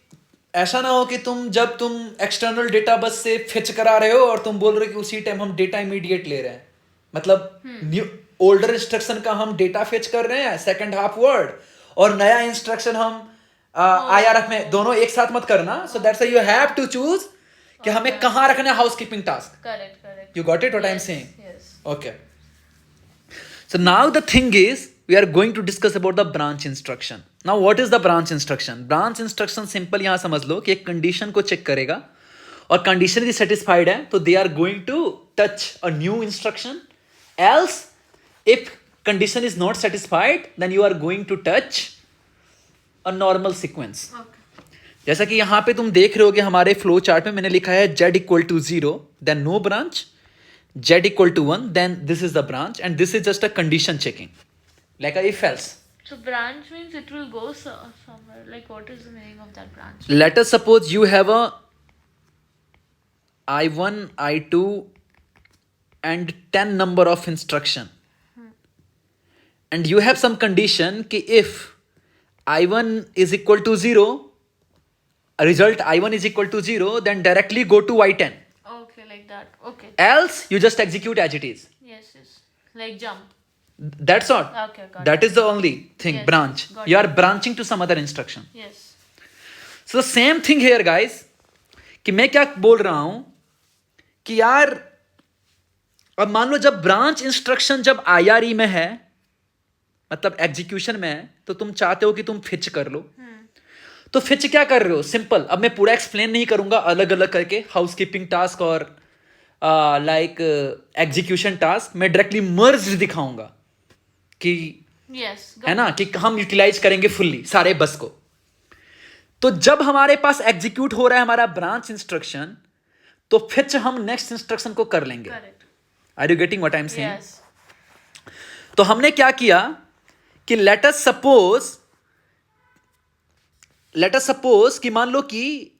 ऐसा ना हो कि जब तुम एक्सटर्नल डेटा बस से फेच करा रहे हो और तुम बोल रहे हो कि उसी टाइम हम डेटा इमीडिएट ले रहे हैं, मतलब न्यू ओल्डर इंस्ट्रक्शन का हम डेटा फेच कर रहे हैं सेकंड हाफ वर्ड, और नया इंस्ट्रक्शन हम IRF में, दोनों एक साथ मत करना। So that's you have to choose कि हमें कहाँ रखना है housekeeping task. Correct. You got it what I'm saying? Yes. Okay. So now the thing is, we are going to discuss about the branch instruction. Now what is the branch instruction? Branch instruction simple यहाँ समझ लो कि एक condition को check करेगा और condition यदि satisfied है तो they are going to touch a new instruction. Else, if condition is not satisfied, then you are going to touch a normal sequence. Okay. जैसा कि यहाँ पे तुम देख रहे हो कि हमारे फ्लो चार्ट में मैंने लिखा है z equal to 0, then no branch. Z equal to 1, then this is the branch, and this is just a condition checking, like a if else. So branch means it will go somewhere. Like what is the meaning of that branch? Let us suppose you have a I1, I2, and 10 number of instruction, and you have some condition कि if I1 is equal to 0, result I1 is equal to 0, then directly go to I10. Okay, like that. Okay. Else you just execute as it is. Yes. Like jump. That's all. Okay, got That is the only thing. Yes, branch. got You are branching to some other instruction. Yes. So the same thing here, guys. कि मैं क्या बोल रहा हूं कि यार अब मान लो जब ब्रांच इंस्ट्रक्शन जब IRE में है, मतलब एग्जीक्यूशन में है, तो तुम चाहते हो कि तुम फिच कर लो। तो फिच क्या कर रहे हो? सिंपल, अब मैं पूरा एक्सप्लेन नहीं करूंगा अलग अलग करके, हाउसकीपिंग टास्क और लाइक एग्जीक्यूशन टास्क, मैं डायरेक्टली मर्ज दिखाऊंगा कि यस, है ना, कि हम यूटिलाइज करेंगे फुल्ली सारे बस को। तो जब हमारे पास एग्जीक्यूट हो रहा है हमारा ब्रांच इंस्ट्रक्शन, तो फिच हम नेक्स्ट इंस्ट्रक्शन को कर लेंगे। Correct, are you getting what I am saying? Yes, तो हमने क्या किया कि लेट अस सपोज कि मान लो कि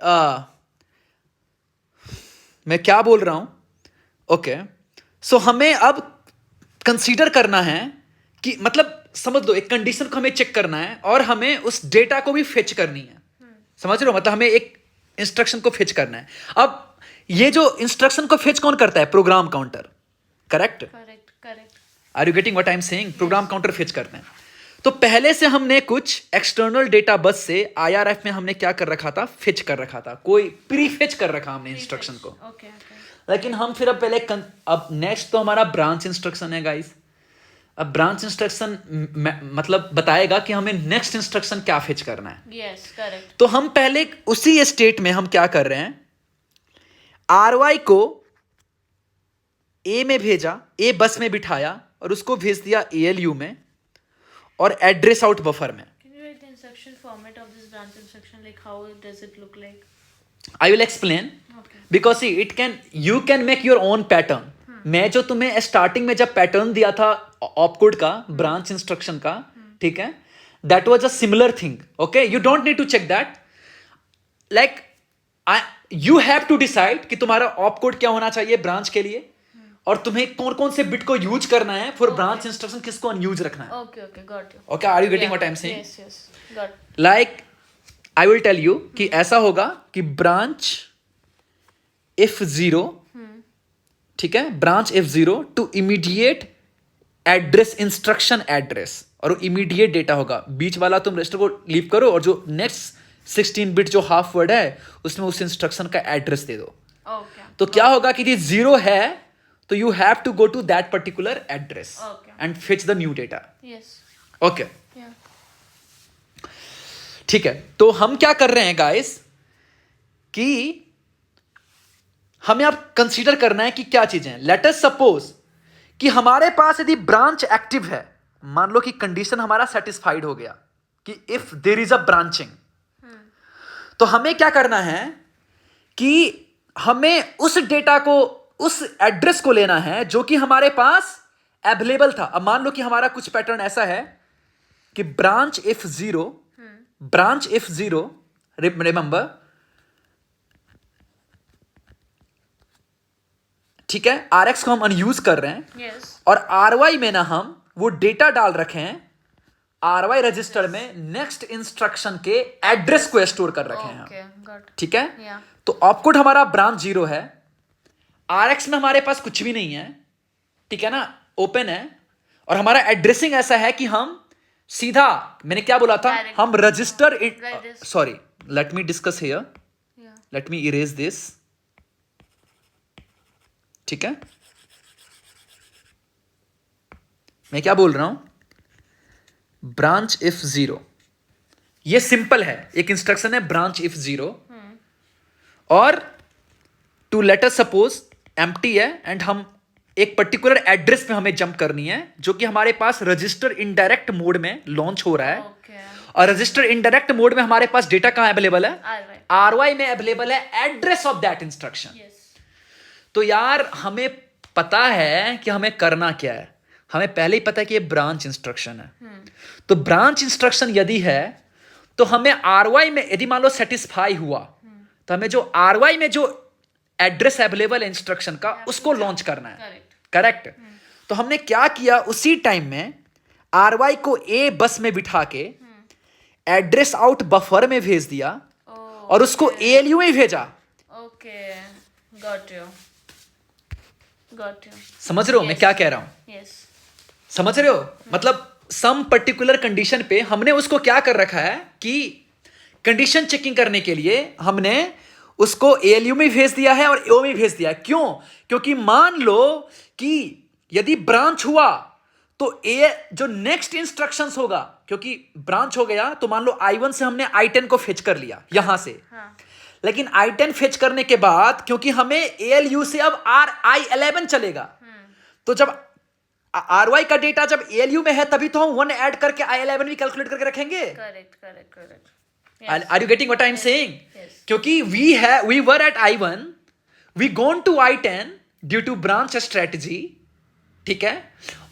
मैं क्या बोल रहा हूं, ओके। सो हमें अब कंसीडर करना है कि मतलब समझ लो, एक कंडीशन को हमें चेक करना है और हमें उस डेटा को भी फेच करनी है। समझ रहे हो? मतलब हमें एक इंस्ट्रक्शन को फेच करना है। अब ये जो इंस्ट्रक्शन को फेच कौन करता है? Program counter. Correct? Correct, correct, are you getting what I am saying? Program counter fetch करते हैं। तो पहले से हमने कुछ एक्सटर्नल डेटा बस से आईआरएफ में हमने क्या कर रखा था? फेच कर रखा था, कोई प्री फेच कर रखा हमने इंस्ट्रक्शन को। ओके, ओके, लेकिन हम फिर अब पहले अब नेक्स्ट तो हमारा ब्रांच इंस्ट्रक्शन है गाइस। अब ब्रांच इंस्ट्रक्शन मतलब बताएगा कि हमें नेक्स्ट इंस्ट्रक्शन क्या फेच करना है। यस, करेक्ट, तो हम पहले उसी स्टेट में हम क्या कर रहे हैं, आरवाई को ए में भेजा, ए बस में बिठाया और उसको भेज दिया एएलयू में और एड्रेस आउट बफर में। can you write the instruction format of this branch instruction, like how does it look like? I will explain Okay, because you can make your own pattern. मैं जो तुम्हें starting में जब pattern दिया था opcode का, branch instruction का, ठीक है, that was a similar thing. Okay, you don't need to check that, like you have to decide कि तुम्हारा ऑपकोड क्या होना चाहिए ब्रांच के लिए, और तुम्हें कौन कौन से बिट को यूज करना है फॉर ब्रांच इंस्ट्रक्शन, किसको अनयूज रखना है। okay, okay, got you. Okay, are you getting what I am saying? Yes, yes, got. Like I will tell you कि ऐसा होगा कि ब्रांच इफ 0, ठीक है, branch if 0 to immediate address instruction address, और वो इमीडिएट डेटा होगा। बीच वाला तुम रजिस्टर को लीव करो और जो नेक्स्ट 16 बिट जो हाफ वर्ड है उसमें उस इंस्ट्रक्शन का एड्रेस दे दो। Okay, तो क्या होगा कि ये 0 है तो you have to go to that particular address Okay. And fetch the new data. yes, okay, yeah, ठीक है। तो हम क्या कर रहे हैं गाइस कि हमें अब कंसीडर करना है कि क्या चीजें। लेट अस सपोज कि हमारे पास यदि ब्रांच एक्टिव है, मान लो कि कंडीशन हमारा सेटिस्फाइड हो गया कि if there is a branching, तो हमें क्या करना है कि हमें उस डेटा को, उस एड्रेस को लेना है जो कि हमारे पास अवेलेबल था। अब मान लो कि हमारा कुछ पैटर्न ऐसा है कि ब्रांच इफ 0, रिमेंबर, ठीक है, आरएक्स को हम अनयूज कर रहे हैं yes, और आरवाई में ना हम वो डेटा डाल रखे हैं, आरवाई रजिस्टर में नेक्स्ट इंस्ट्रक्शन के एड्रेस को स्टोर कर रखे हैं हम। okay, got. ठीक है, Yeah, तो ऑपकोड हमारा ब्रांच 0 है, आरएक्स में हमारे पास कुछ भी नहीं है, ठीक है ना, ओपन है, और हमारा एड्रेसिंग ऐसा है कि हम सीधा, मैंने क्या बोला था, Direct. हम register Like this. Sorry, let me discuss here, yeah, late me erase this, ठीक है, मैं क्या बोल रहा हूं, ब्रांच इफ 0, ये सिंपल है, एक इंस्ट्रक्शन है ब्रांच इफ 0, और to let us suppose empty है एंड हम एक पर्टिकुलर एड्रेस पे हमें जंप करनी है जो कि हमारे पास रजिस्टर इनडायरेक्ट मोड में लॉन्च हो रहा है, okay, और रजिस्टर इनडायरेक्ट मोड में हमारे पास डेटा कहां अवेलेबल है, alright, आरवाई में अवेलेबल है address of that instruction. yes, तो यार हमें पता है कि हमें करना क्या है, हमें पहले ही पता है कि ये ब्रांच इंस्ट्रक्शन है। तो ब्रांच इंस्ट्रक्शन यदि है तो हमें आरवाई में यदि मान लो सेटिस्फाई हुआ तो हमें जो आरवाई में जो एड्रेस अवेलेबल है इंस्ट्रक्शन का उसको लॉन्च करना है। correct, correct. तो हमने क्या किया, उसी टाइम में आरवाई को ए बस में बिठा के एड्रेस आउट बफर में भेज दिया oh, और उसको एएलयू में भेजा। okay, got you, समझ रहे हो मैं क्या कह रहा हूं? yes, समझ रहे हो? मतलब सम पर्टिकुलर कंडीशन पे हमने उसको क्या कर रखा है कि कंडीशन चेकिंग करने के लिए हमने उसको एएलयू में भेज दिया है और एओ में भेज दिया है। क्यों? क्योंकि मान लो कि यदि ब्रांच हुआ तो ए जो नेक्स्ट इंस्ट्रक्शंस होगा, क्योंकि ब्रांच हो गया तो मान लो I1 से हमने I10 को फेच कर लिया यहां से, लेकिन I10 फेच करने के बाद क्योंकि हमें ALU से अब I11 चलेगा, तो जब RY का डेटा जब ALU में है तभी तो हम 1 ऐड करके I11 भी कैलकुलेट करके रखेंगे. Correct. Are you getting what I'm saying? Yes. क्योंकि we were at I1, we gone to I10 due to branch strategy. ठीक है,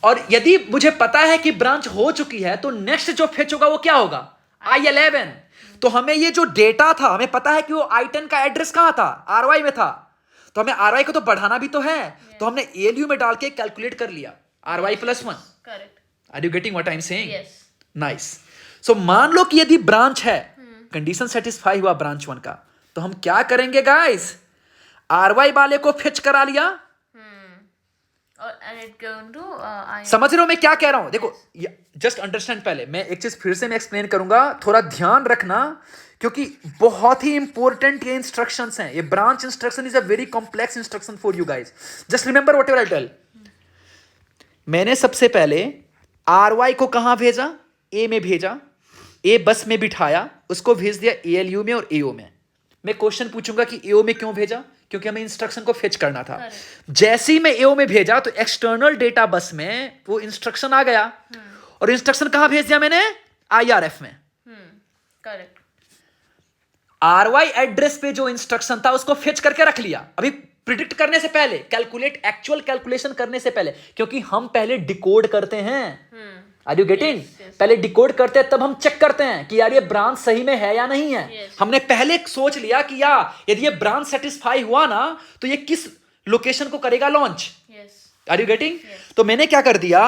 और यदि मुझे पता है कि ब्रांच हो चुकी है तो नेक्स्ट जो फेच होगा वो क्या होगा? I11. तो हमें ये जो डेटा था, हमें पता है कि वो I10 का एड्रेस कहां था? RY में था. तो हमें RY को तो बढ़ाना भी तो है, तो हमने ALU में डाल के कैलकुलेट कर लिया RY + 1. Correct. Are you getting what I'm saying? Yes. Nice. So मान लो कि यदि ब्रांच है, कंडीशन सेटिस्फाई हुआ ब्रांच 1 का, तो हम क्या करेंगे गाइस? RY वाले को फेच करा लिया. और and it going to I. समझ रहे हो मैं क्या कह रहा हूं? देखो, जस्ट अंडरस्टैंड. पहले मैं एक चीज फिर से मैं एक्सप्लेन करूंगा, थोड़ा ध्यान रखना, क्योंकि बहुत ही इंपॉर्टेंट ये इंस्ट्रक्शंस हैं. ये branch instruction is a very complex instruction for you guys. Just remember whatever I tell. मैंने सबसे पहले RY को कहां भेजा? A में भेजा. A बस में बिठाया, उसको भेज दिया ALU में और AO में. मैं क्वेश्चन पूछूंगा कि AO में क्यों भेजा? क्योंकि हमें इंस्ट्रक्शन को फेच करना था. जैसे ही मैं AO में भेजा तो एक्सटर्नल डेटा बस में वो इंस्ट्रक्शन आ गया, और इंस्ट्रक्शन कहां भेज दिया मैंने? IRF में. करेक्ट. RY एड्रेस पे जो इंस्ट्रक्शन था उसको फेच करके रख लिया, अभी प्रिडिक्ट करने से पहले, एक्चुअल कैलकुलेशन करने से पहले, क्योंकि हम पहले डिकोड करते हैं. Are you getting? पहले डिकोड करते हैं, तब हम चेक करते हैं कि यार ये ब्रांच सही में है या नहीं है. हमने पहले सोच लिया कि यदि ये ब्रांच सेटिस्फाई हुआ ना तो ये किस लोकेशन को करेगा लॉन्च. Are you getting? तो मैंने क्या कर दिया,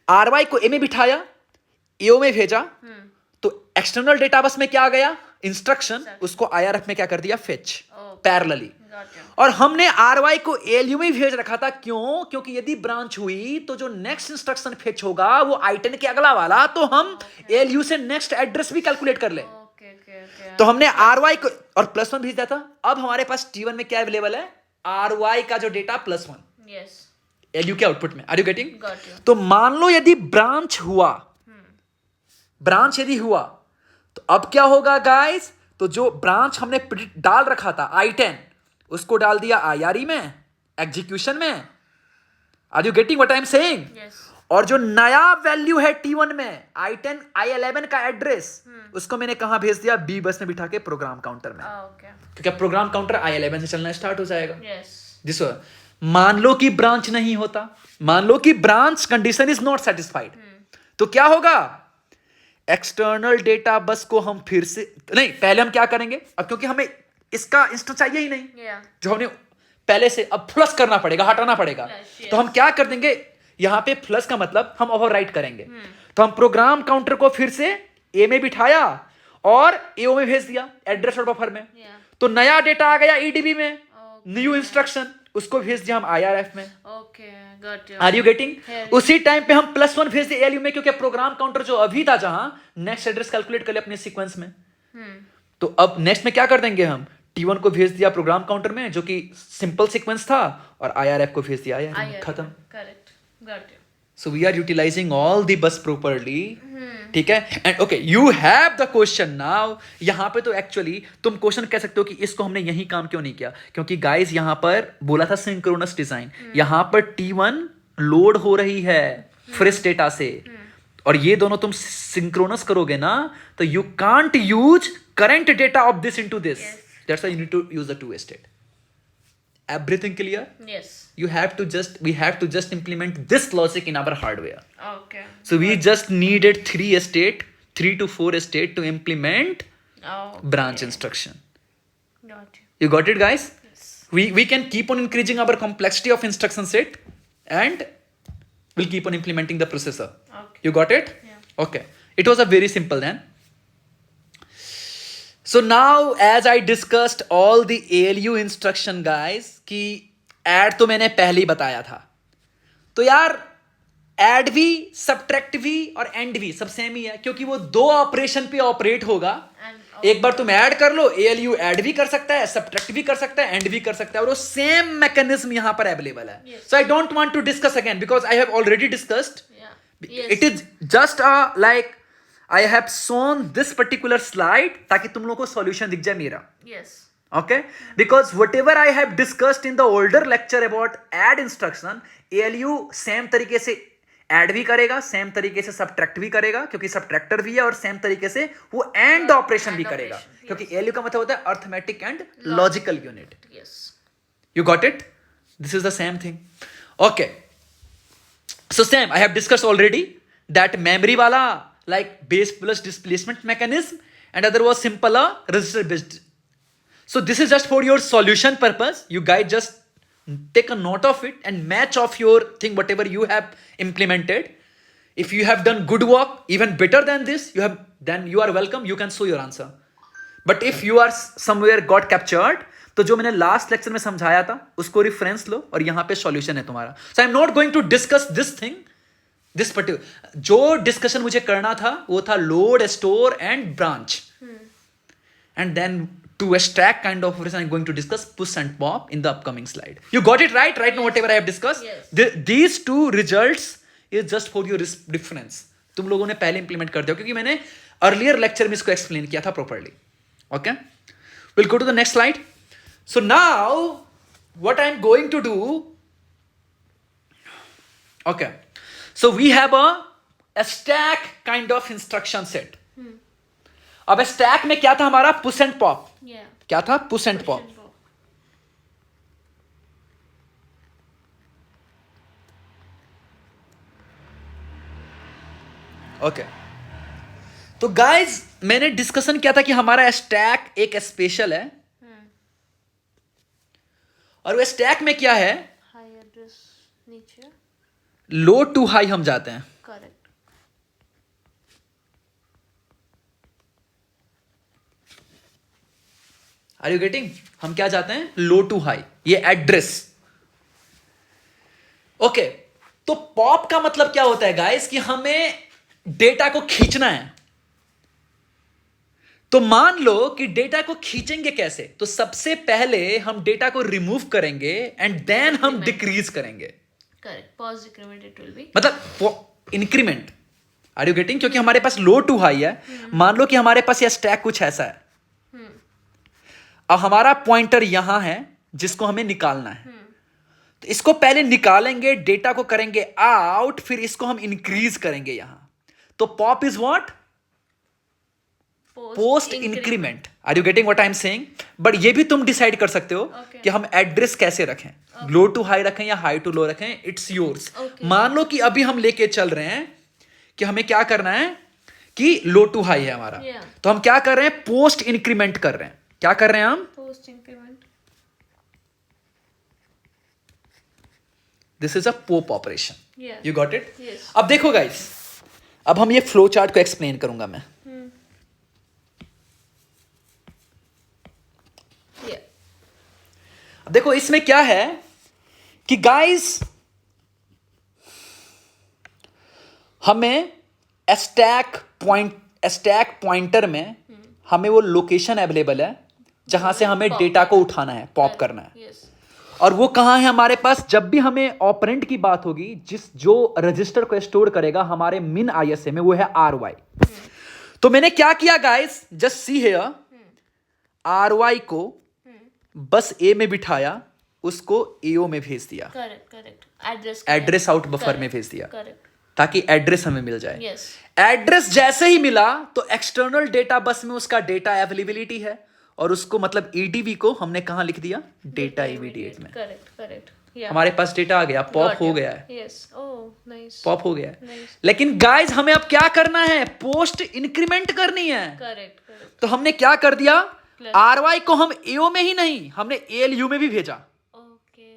RY को A में बिठाया, AO में भेजा, तो एक्सटर्नल डेटा बस में क्या आ गया? इंस्ट्रक्शन. उसको IRF में क्या कर दिया? Fetch parallelly. और हमने RY को ALU में भेज रखा था. क्यों? क्योंकि यदि ब्रांच हुई तो जो नेक्स्ट इंस्ट्रक्शन फेच होगा वो I10 के अगला वाला, तो हम ALU से नेक्स्ट एड्रेस भी कैलकुलेट कर ले. तो हमने RY को और +1 भेज दिया था. अब हमारे पास T1 में क्या अवेलेबल है? RY का जो डेटा +1 ALU के आउटपुट में. Are you getting? तो मान लो यदि ब्रांच हुआ, ब्रांच यदि हुआ तो अब क्या होगा गाइस? तो जो ब्रांच हमने डाल रखा था I10, उसको डाल दिया IRE में, एग्जीक्यूशन में. Are you getting what I am saying? और जो नया वैल्यू है T1 में, I10 I11 का एड्रेस, उसको मैंने कहां भेज दिया? B बस में बिठा के प्रोग्राम काउंटर में. क्योंकि प्रोग्राम काउंटर I11 से चलना स्टार्ट हो जाएगा. दिस मान लो कि ब्रांच नहीं होता, मान लो कि branch condition is not satisfied, तो क्या होगा? एक्सटर्नल डेटा बस को हम फिर से नहीं, पहले हम क्या करेंगे? अब क्योंकि हमें इसका इंस्टेंस चाहिए ही नहीं, जो हमने पहले से अब प्लस करना पड़ेगा, हटाना पड़ेगा. तो हम क्या कर देंगे? यहां पे प्लस का मतलब हम ओवरराइट करेंगे. तो हम प्रोग्राम काउंटर को फिर से A में बिठाया और AO में भेज दिया एड्रेस और बफर में. तो नया डेटा आ गया EDB में, न्यू इंस्ट्रक्शन, उसको भेज दिया हम IRF में. Are you getting? उसी टाइम पे हम +1 भेज दिए ALU में, क्योंकि प्रोग्राम काउंटर जो अभी था जहां नेक्स्ट एड्रेस कैलकुलेट कर ले अपने सीक्वेंस में. तो अब नेक्स्ट में क्या कर देंगे? हम T1 को भेज दिया प्रोग्राम काउंटर में जो कि सिंपल सीक्वेंस था, और IRF को भेज दिया IRF में. खत्म. Correct. Got you. So we are utilising all the bus properly. ठीक है. And okay, you have the question now. यहां पे तो एक्चुअली तुम क्वेश्चन कह सकते हो कि इसको हमने यही काम क्यों नहीं किया, क्योंकि गाइस यहां पर बोला था सिंक्रोनस डिजाइन. यहां पर T1 लोड हो रही है फ्रेश डेटा से, और ये दोनों तुम सिंक्रोनस करोगे ना, तो you can't use current data of this into this. That's why you need to use the two state. Everything clear? Yes. We have to just implement this logic in our hardware. Okay. So we just needed 3 to 4 state to implement branch instruction. Got you. You got it, guys? Yes. We can keep on increasing our complexity of instruction set, and we'll keep on implementing the processor. Okay. You got it? Yeah. Okay. It was a very simple then. So now as I discussed all the ALU instruction guys, कि add तो मैंने पहले ही बताया था. तो यार add भी, subtract भी और end भी सब सेम ही है, क्योंकि वो दो ऑपरेशन पे ऑपरेट होगा. एक बार तुम ऐड कर लो, ALU ऐड भी कर सकता है, सब्ट्रैक्ट भी कर सकता है, एंड भी कर सकता है, और वो सेम मैकेनिज्म यहां पर अवेलेबल है. So I don't want to discuss again, because I have already discussed Yes. It is just a like I have shown this particular slide ताकि तुम लोगों को solution दिख जाए मेरा. Yes. Okay, because whatever I have discussed in the older lecture about add instruction, ALU same तरीके से add भी करेगा, same तरीके से subtract भी करेगा क्योंकि subtractor भी है, और same तरीके से वो and operation भी करेगा क्योंकि ALU का मतलब होता है arithmetic and logical unit. Yes. You got it? This is the same thing. Okay. So same, I have discussed already that memory wala like base plus displacement mechanism, and other was simple resistor based. So this is just for your solution purpose. You guys just take a note of it and match of your thing whatever you have implemented. If you have done good work, even better than this, then you are welcome. You can show your answer. But if you are somewhere got captured, तो जो मैंने last lecture में समझाया था उसको reference लो और यहां पे सॉल्यूशन है तुम्हारा. So I am not going to discuss this thing, this particular जो डिस्कशन मुझे करना था वो था load, store and branch, and then to extract kind of operation I'm going to discuss push and pop in the upcoming slide. You got it right now whatever I have discussed. Yes. These two results is just for your reference. तुम लोगों ने पहले implement कर दिया क्योंकि मैंने earlier lecture में इसको एक्सप्लेन किया था properly. Okay, will go to the next slide. So now what I'm going to do, okay, so we have a stack kind of instruction set. अब stack में क्या था हमारा? push and pop. Yeah. क्या था? push and pop. Okay. तो guys मैंने discussion किया था कि हमारा stack एक स्पेशल है, और वो स्टैक में क्या है? हाई एड्रेस नीचे, लो टू हाई हम जाते हैं. करेक्ट. Are you getting? हम क्या जाते हैं? लो टू हाई, ये एड्रेस. ओके, तो पॉप का मतलब क्या होता है गाइस कि हमें डेटा को खींचना है. तो मान लो कि डेटा को खींचेंगे कैसे? तो सबसे पहले हम डेटा को रिमूव करेंगे एंड देन हम डिक्रीज करेंगे. Correct. Pause decrement it will be, मतलब इंक्रीमेंट. Are you getting? क्योंकि हमारे पास लो टू हाई है. मान लो कि हमारे पास यह स्टैक कुछ ऐसा है. अब हमारा पॉइंटर यहां है जिसको हमें निकालना है. तो इसको पहले निकालेंगे, डेटा को करेंगे आउट, फिर इसको हम इंक्रीज करेंगे यहां. तो pop is what? Post increment. Are you getting what I am saying? But ये भी तुम डिसाइड कर सकते हो कि हम एड्रेस कैसे रखें, लो टू हाई रखें या हाई टू लो रखें. It's yours. मान लो कि अभी हम लेके चल रहे हैं कि हमें क्या करना है कि लो टू हाई है हमारा. तो हम क्या कर रहे हैं? पोस्ट इंक्रीमेंट कर रहे हैं. क्या कर रहे हैं हम? Post increment. This is a pope operation. You got it? Yes. अब देखो गाइस, अब हम ये फ्लो चार्ट को एक्सप्लेन करूंगा मैं. अब देखो इसमें क्या है कि गाइस हमें स्टैक पॉइंटर में हमें वो लोकेशन अवेलेबल है जहां से हमें डेटा को उठाना है, पॉप करना है. Yes. और वो कहां है हमारे पास? जब भी हमें ऑपरेंड की बात होगी, जो रजिस्टर को स्टोर करेगा हमारे मिन ISA में, वो है RY. तो मैंने क्या किया guys, just see here, RY को बस A में बिठाया, उसको AO में भेज दिया. Correct. Correct. Address out buffer में भेज दिया. करेक्ट. ताकि एड्रेस हमें मिल जाए. Yes. एड्रेस जैसे ही मिला तो एक्सटर्नल डेटा बस में उसका डेटा अवेलेबिलिटी है, और उसको मतलब EDV को हमने कहां लिख दिया? डेटा इमीडिएट में. करेक्ट. करेक्ट. हमारे पास डेटा आ गया, पॉप हो गया है. Yes. Oh, nice. पॉप हो गया है. Nice. लेकिन गाइस हमें अब क्या करना है? पोस्ट इंक्रीमेंट करनी है. करेक्ट. करेक्ट. तो हमने क्या कर दिया? RY को हम AO में ही नहीं, हमने ALU में भी भेजा. ओके.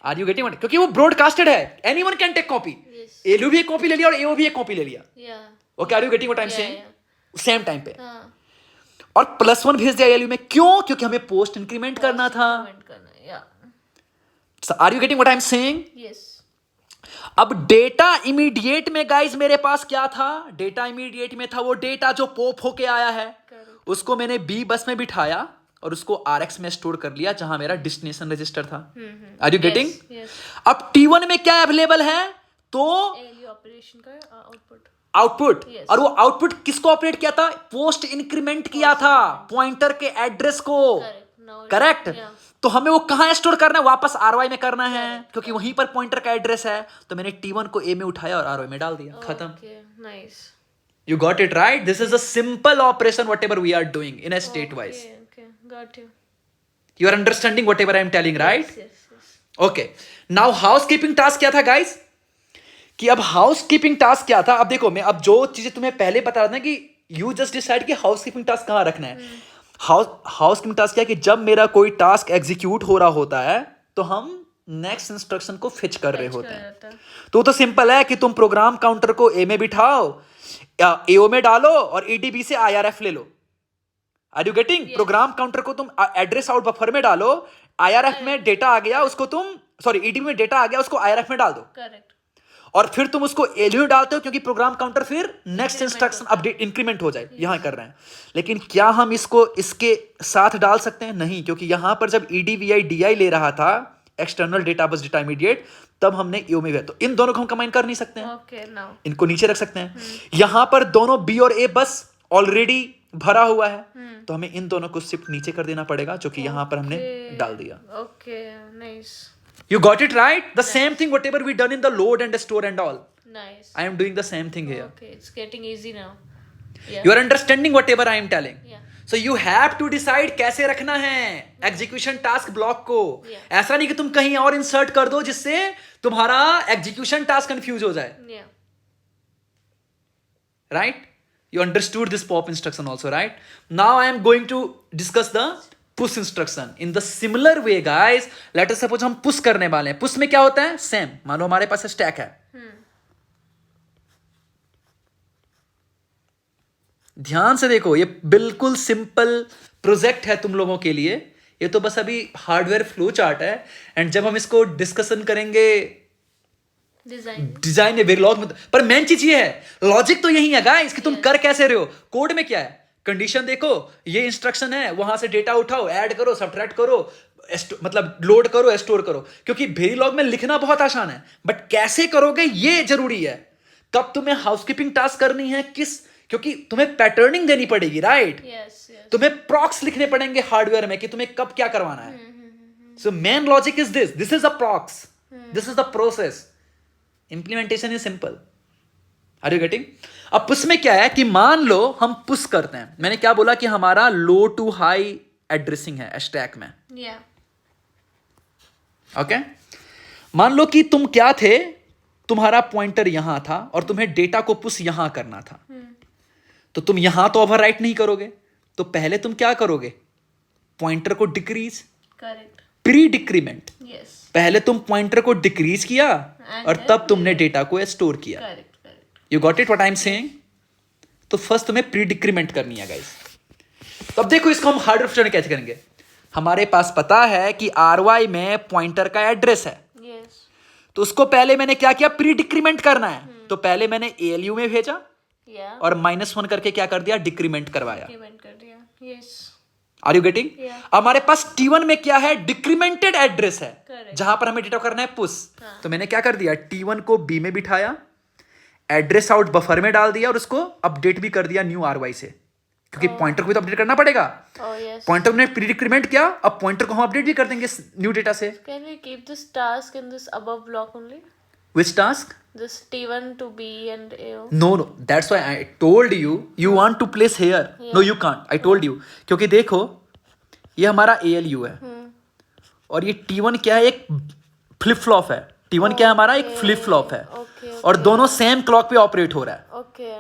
Are you getting? क्योंकि वो ब्रॉडकास्टेड है, anyone can take copy. Yes. ALU भी एक कॉपी ले लिया और AO भी एक कॉपी ले लिया. Yeah. Okay, are you getting what I am Yeah, saying? Same time पे. हाँ. और +1 भेज दिया ALU में. क्यों? क्योंकि हमें पोस्ट इंक्रीमेंट करना था. Comment करना है. Yeah. Are you getting what I am saying? Yes. अब डेटा इमीडिएट में गाइस मेरे पास क्या था? डेटा इमीडिएट में था वो डेटा जो पॉप होके आया है. Correct. उसको मैंने B बस में बिठाया और उसको RX में स्टोर कर लिया जहां मेरा डेस्टिनेशन रजिस्टर था. Are you getting? Yes. अब T1 में क्या अवेलेबल है? तो ऑपरेशन का आउटपुट आउटपुट। Yes. और वो आउटपुट किसको ऑपरेट किया था? पोस्ट इंक्रीमेंट किया था पॉइंटर के एड्रेस को। करेक्ट। तो हमें वो कहां स्टोर करना है? वापस आरवाई में करना है, क्योंकि वहीं पर पॉइंटर का एड्रेस है। तो मैंने T1 को A में उठाया और आरवाई में डाल दिया, खत्म। Okay nice, You got it right? This is a simple operation whatever we are doing in a state wise. Okay got you, You are understanding whatever I am telling, right? Yes yes, Okay. Now housekeeping task क्या था guys? कि अब housekeeping task क्या था? अब देखो, मैं अब जो चीजें तुम्हें पहले बता रहा था कि you just decide कि housekeeping task कहाँ रखना है। housekeeping task क्या है कि जब मेरा कोई टास्क एग्जीक्यूट हो रहा होता है तो हम नेक्स्ट इंस्ट्रक्शन को फिच कर रहे होते हैं। तो सिंपल है कि तुम प्रोग्राम काउंटर को ए में बिठाओ, एओ में डालो और ईडीबी से आईआरएफ ले लो। Are you getting? Program counter को तुम एड्रेस आउट बफर में डालो, आईआरएफ में डेटा आ गया उसको तुम, सॉरी ईडीबी में डेटा आ गया उसको आईआरएफ में डाल दो। करेक्ट। और फिर तुम उसको एलयू डालते हो, क्योंकि प्रोग्राम काउंटर फिर नेक्स्ट इंस्ट्रक्शन अपडेट इंक्रीमेंट हो जाए, यहां कर रहे हैं। लेकिन क्या हम इसको इसके साथ डाल सकते हैं? नहीं, क्योंकि यहां पर जब ईडीवीआई डीआई ले रहा था, एक्सटर्नल डेटा बस डेटा इमीडिएट, तब हमने ईओ में गया। तो इन दोनों को हम कंबाइन कर नहीं सकते हैं। ओके नाउ इनको नीचे रख सकते हैं। यहां पर दोनों बी और ए बस ऑलरेडी भरा हुआ है, तो हमें इन दोनों को शिफ्ट नीचे कर देना पड़ेगा, जो कि यहां पर हमने डाल दिया। Okay nice, You got it right? The same thing whatever we done in the load and store and all. Nice, I am doing the same thing here. Okay it's getting easy now, You are understanding whatever I am telling. Yeah. So you have to decide कैसे रखना है execution task block को। Yeah. ऐसा नहीं कि तुम कहीं और इंसर्ट कर दो जिससे तुम्हारा एग्जीक्यूशन टास्क कंफ्यूज हो जाए। या Right? You understood this pop instruction also, right? Now I am going to discuss the push instruction in the similar way, guys. Let us suppose हम push करने वाले हैं। push में क्या होता है? सेम, मानो हमारे पास स्टैक है। ध्यान से देखो, ये बिल्कुल सिंपल प्रोजेक्ट है तुम लोगों के लिए। ये तो बस अभी हार्डवेयर फ्लो चार्ट है, एंड जब हम इसको डिस्कशन करेंगे डिजाइन में वेरिलॉग में, पर मेन चीज ये है, लॉजिक तो यही है गाइस कि तुम कर कैसे रहे हो। कोड में क्या है? कंडीशन देखो, ये इंस्ट्रक्शन है, वहां से डेटा उठाओ, ऐड करो, सब्ट्रैक्ट करो, मतलब लोड करो, स्टोर करो। क्योंकि वेरिलॉग में लिखना बहुत आसान है, बट कैसे करोगे ये जरूरी है। कब तुम्हें हाउसकीपिंग टास्क करनी है, किस, क्योंकि तुम्हें पैटर्निंग देनी पड़ेगी, राइट? यस यस, तुम्हें प्रॉक्स लिखने पड़ेंगे हार्डवेयर में कि तुम्हें कब क्या करवाना है। So main logic is this is a procs, this is the process, implementation is simple. Are you getting? अब पुश में क्या है कि मान लो हम पुश करते हैं, मैंने क्या बोला कि हमारा लो टू हाई एड्रेसिंग है स्टैक में। या ओके, मान लो कि तुम क्या थे, तुम्हारा पॉइंटर यहां था और तुम्हें डेटा को पुश यहां करना था। तो तुम यहां तो ओवरराइट नहीं करोगे, तो पहले तुम क्या करोगे? पॉइंटर को decrease, correct, pre decrement. Yes पहले तुम पॉइंटर को डिक्रीज किया और तब तुमने डेटा को स्टोर किया। Correct correct, you got it what I am saying? तो फर्स्ट तुम्हें प्री डिक्रीमेंट करनी है गाइस। तो अब देखो इसको हम हार्डवेयर फ्यूचर में कैसे करेंगे। हमारे पास पता है कि आरवाई में पॉइंटर का एड्रेस है, यस, तो उसको पहले मैंने क्या किया? प्री डिक्रीमेंट करना है। तो पहले मैंने एएलयू में भेजा या और -1 करके क्या कर दिया? डिक्रीमेंट करवाया। पेमेंट कर दिया, yes, are you getting? Yeah. हमारे पास T1 में क्या है? डिक्रीमेंटेड एड्रेस है, Correct. जहां पर हमें डेटा करना है पुश। तो मैंने क्या कर दिया? T1 को B में बिठाया, एड्रेस आउट बफर में डाल दिया और उसको अपडेट भी कर दिया न्यू आरवाई से, क्योंकि पॉइंटर को भी तो अपडेट करना पड़ेगा। oh yes, पॉइंटर ने प्री डिक्रीमेंट किया, अब पॉइंटर को हम अपडेट भी कर देंगे न्यू डेटा से। can we keep this task in this above block only, which task? this T1 to B and AO? No no, that's why I told you want to place here. No you can't, I told you, क्योंकि देखो ये हमारा ALU है और ये T1 क्या है? एक फ्लिप फ्लॉप है। T1 क्या है? हमारा एक फ्लिप फ्लॉप है, Okay, और दोनों सेम क्लॉक पे ऑपरेट हो रहा है। okay,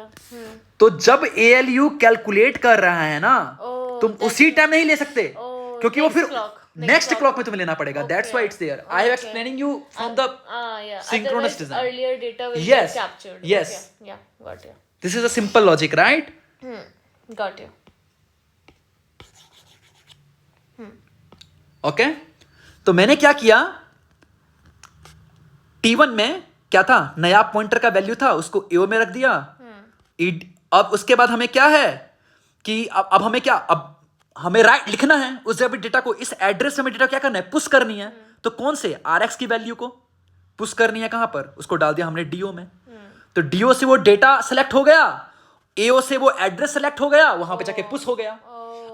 तो जब ALU कैलकुलेट कर रहा है ना, Oh, तुम उसी टाइम नहीं ले सकते, Oh, क्योंकि वो next फिर clock, नेक्स्ट क्लॉक में तुम्हें लेना पड़ेगा। That's why it's there. I have Okay. Explaining you from the yeah, synchronous otherwise design. earlier data will Yes, get captured. yes. Okay, yeah, got you, this is a simple logic, right? got you, okay, तो मैंने क्या किया? T1 में क्या था? नया pointer का value था, उसको AO में रख दिया। अब उसके बाद हमें क्या है कि अब हमें क्या, अब हमें राइट लिखना है उस जब डेटा को, इस एड्रेस से हमें डेटा क्या करना है? पुश करनी है। तो कौन से RX की वैल्यू को पुश करनी है? कहां पर? उसको डाल दिया हमने DO में। तो डीओ से वो डेटा सेलेक्ट हो गया, एओ से वो एड्रेस सेलेक्ट हो गया, वहां पे जाके पुश हो गया।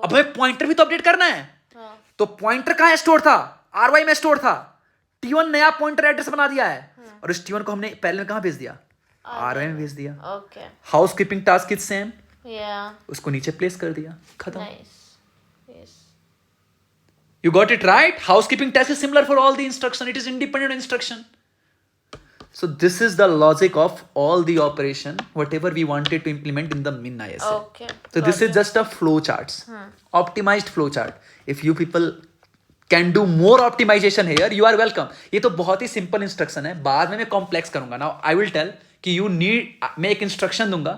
अब हमें पॉइंटर भी तो अपडेट करना है। तो पॉइंटर कहाँ स्टोर था? आरवाई में स्टोर था। T1 नया पॉइंटर एड्रेस बना दिया है, और इस T1 को हमने पहले में कहाँ भेज दिया? आरवाई में भेज दिया। Okay, house keeping task is same, या उसको नीचे प्लेस कर दिया, खत्म। Nice, yes, You got it right. Housekeeping task is similar for all the instruction. It is independent instruction. So this is the logic of all the operation, whatever we wanted to implement in the MinISA. okay, So this is just a flow charts, optimized flow chart. If you people can do more optimization here, you are welcome. ये तो बहुत ही simple instruction है, बाद में मैं complex करूँगा. Now I will tell कि you need, मैं एक instruction दूंगा,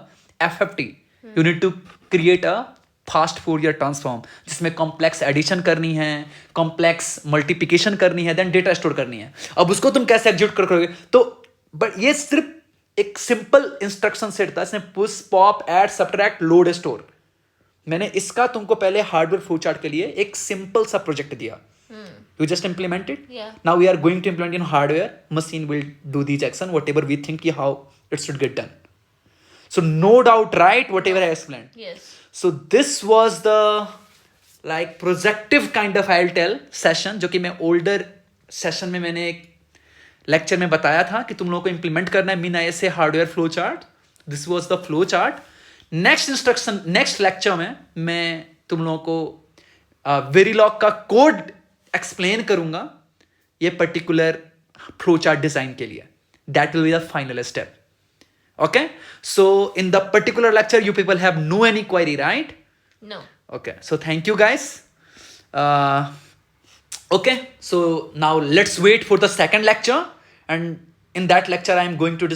FFT. You need to create a fast Fourier transform, जिसमें कॉम्प्लेक्स एडिशन करनी है, कॉम्प्लेक्स मल्टीप्लिकेशन करनी है, देन डेटा स्टोर करनी है। अब उसको तुम कैसे एग्जीक्यूट करोगे? तो बट ये सिर्फ एक सिंपल इंस्ट्रक्शन सेट था, इसमें push, pop, add, subtract, load, store. मैंने इसका तुमको पहले हार्डवेयर फ्लो चार्ट के लिए एक सिंपल सा प्रोजेक्ट दिया, you just implement it. Now we are going to implement in hardware, machine will do these action whatever we think how it should get done. So no doubt, right? Whatever I explained. yes, So this was the like projective kind of I'll tell session, जो कि मैं older session में मैंने एक lecture में बताया था कि तुम लोगों को implement करना है MinISA hardware flow chart. This was the flow chart. Next instruction, next lecture में मैं तुम लोगों को Verilog का code explain करूँगा ये particular flow chart design के लिए. That will be the final step. Okay, so in the particular lecture you people have no any query, right? no, Okay, so thank you guys. Okay, so now let's wait for the second lecture, and in that lecture I am going to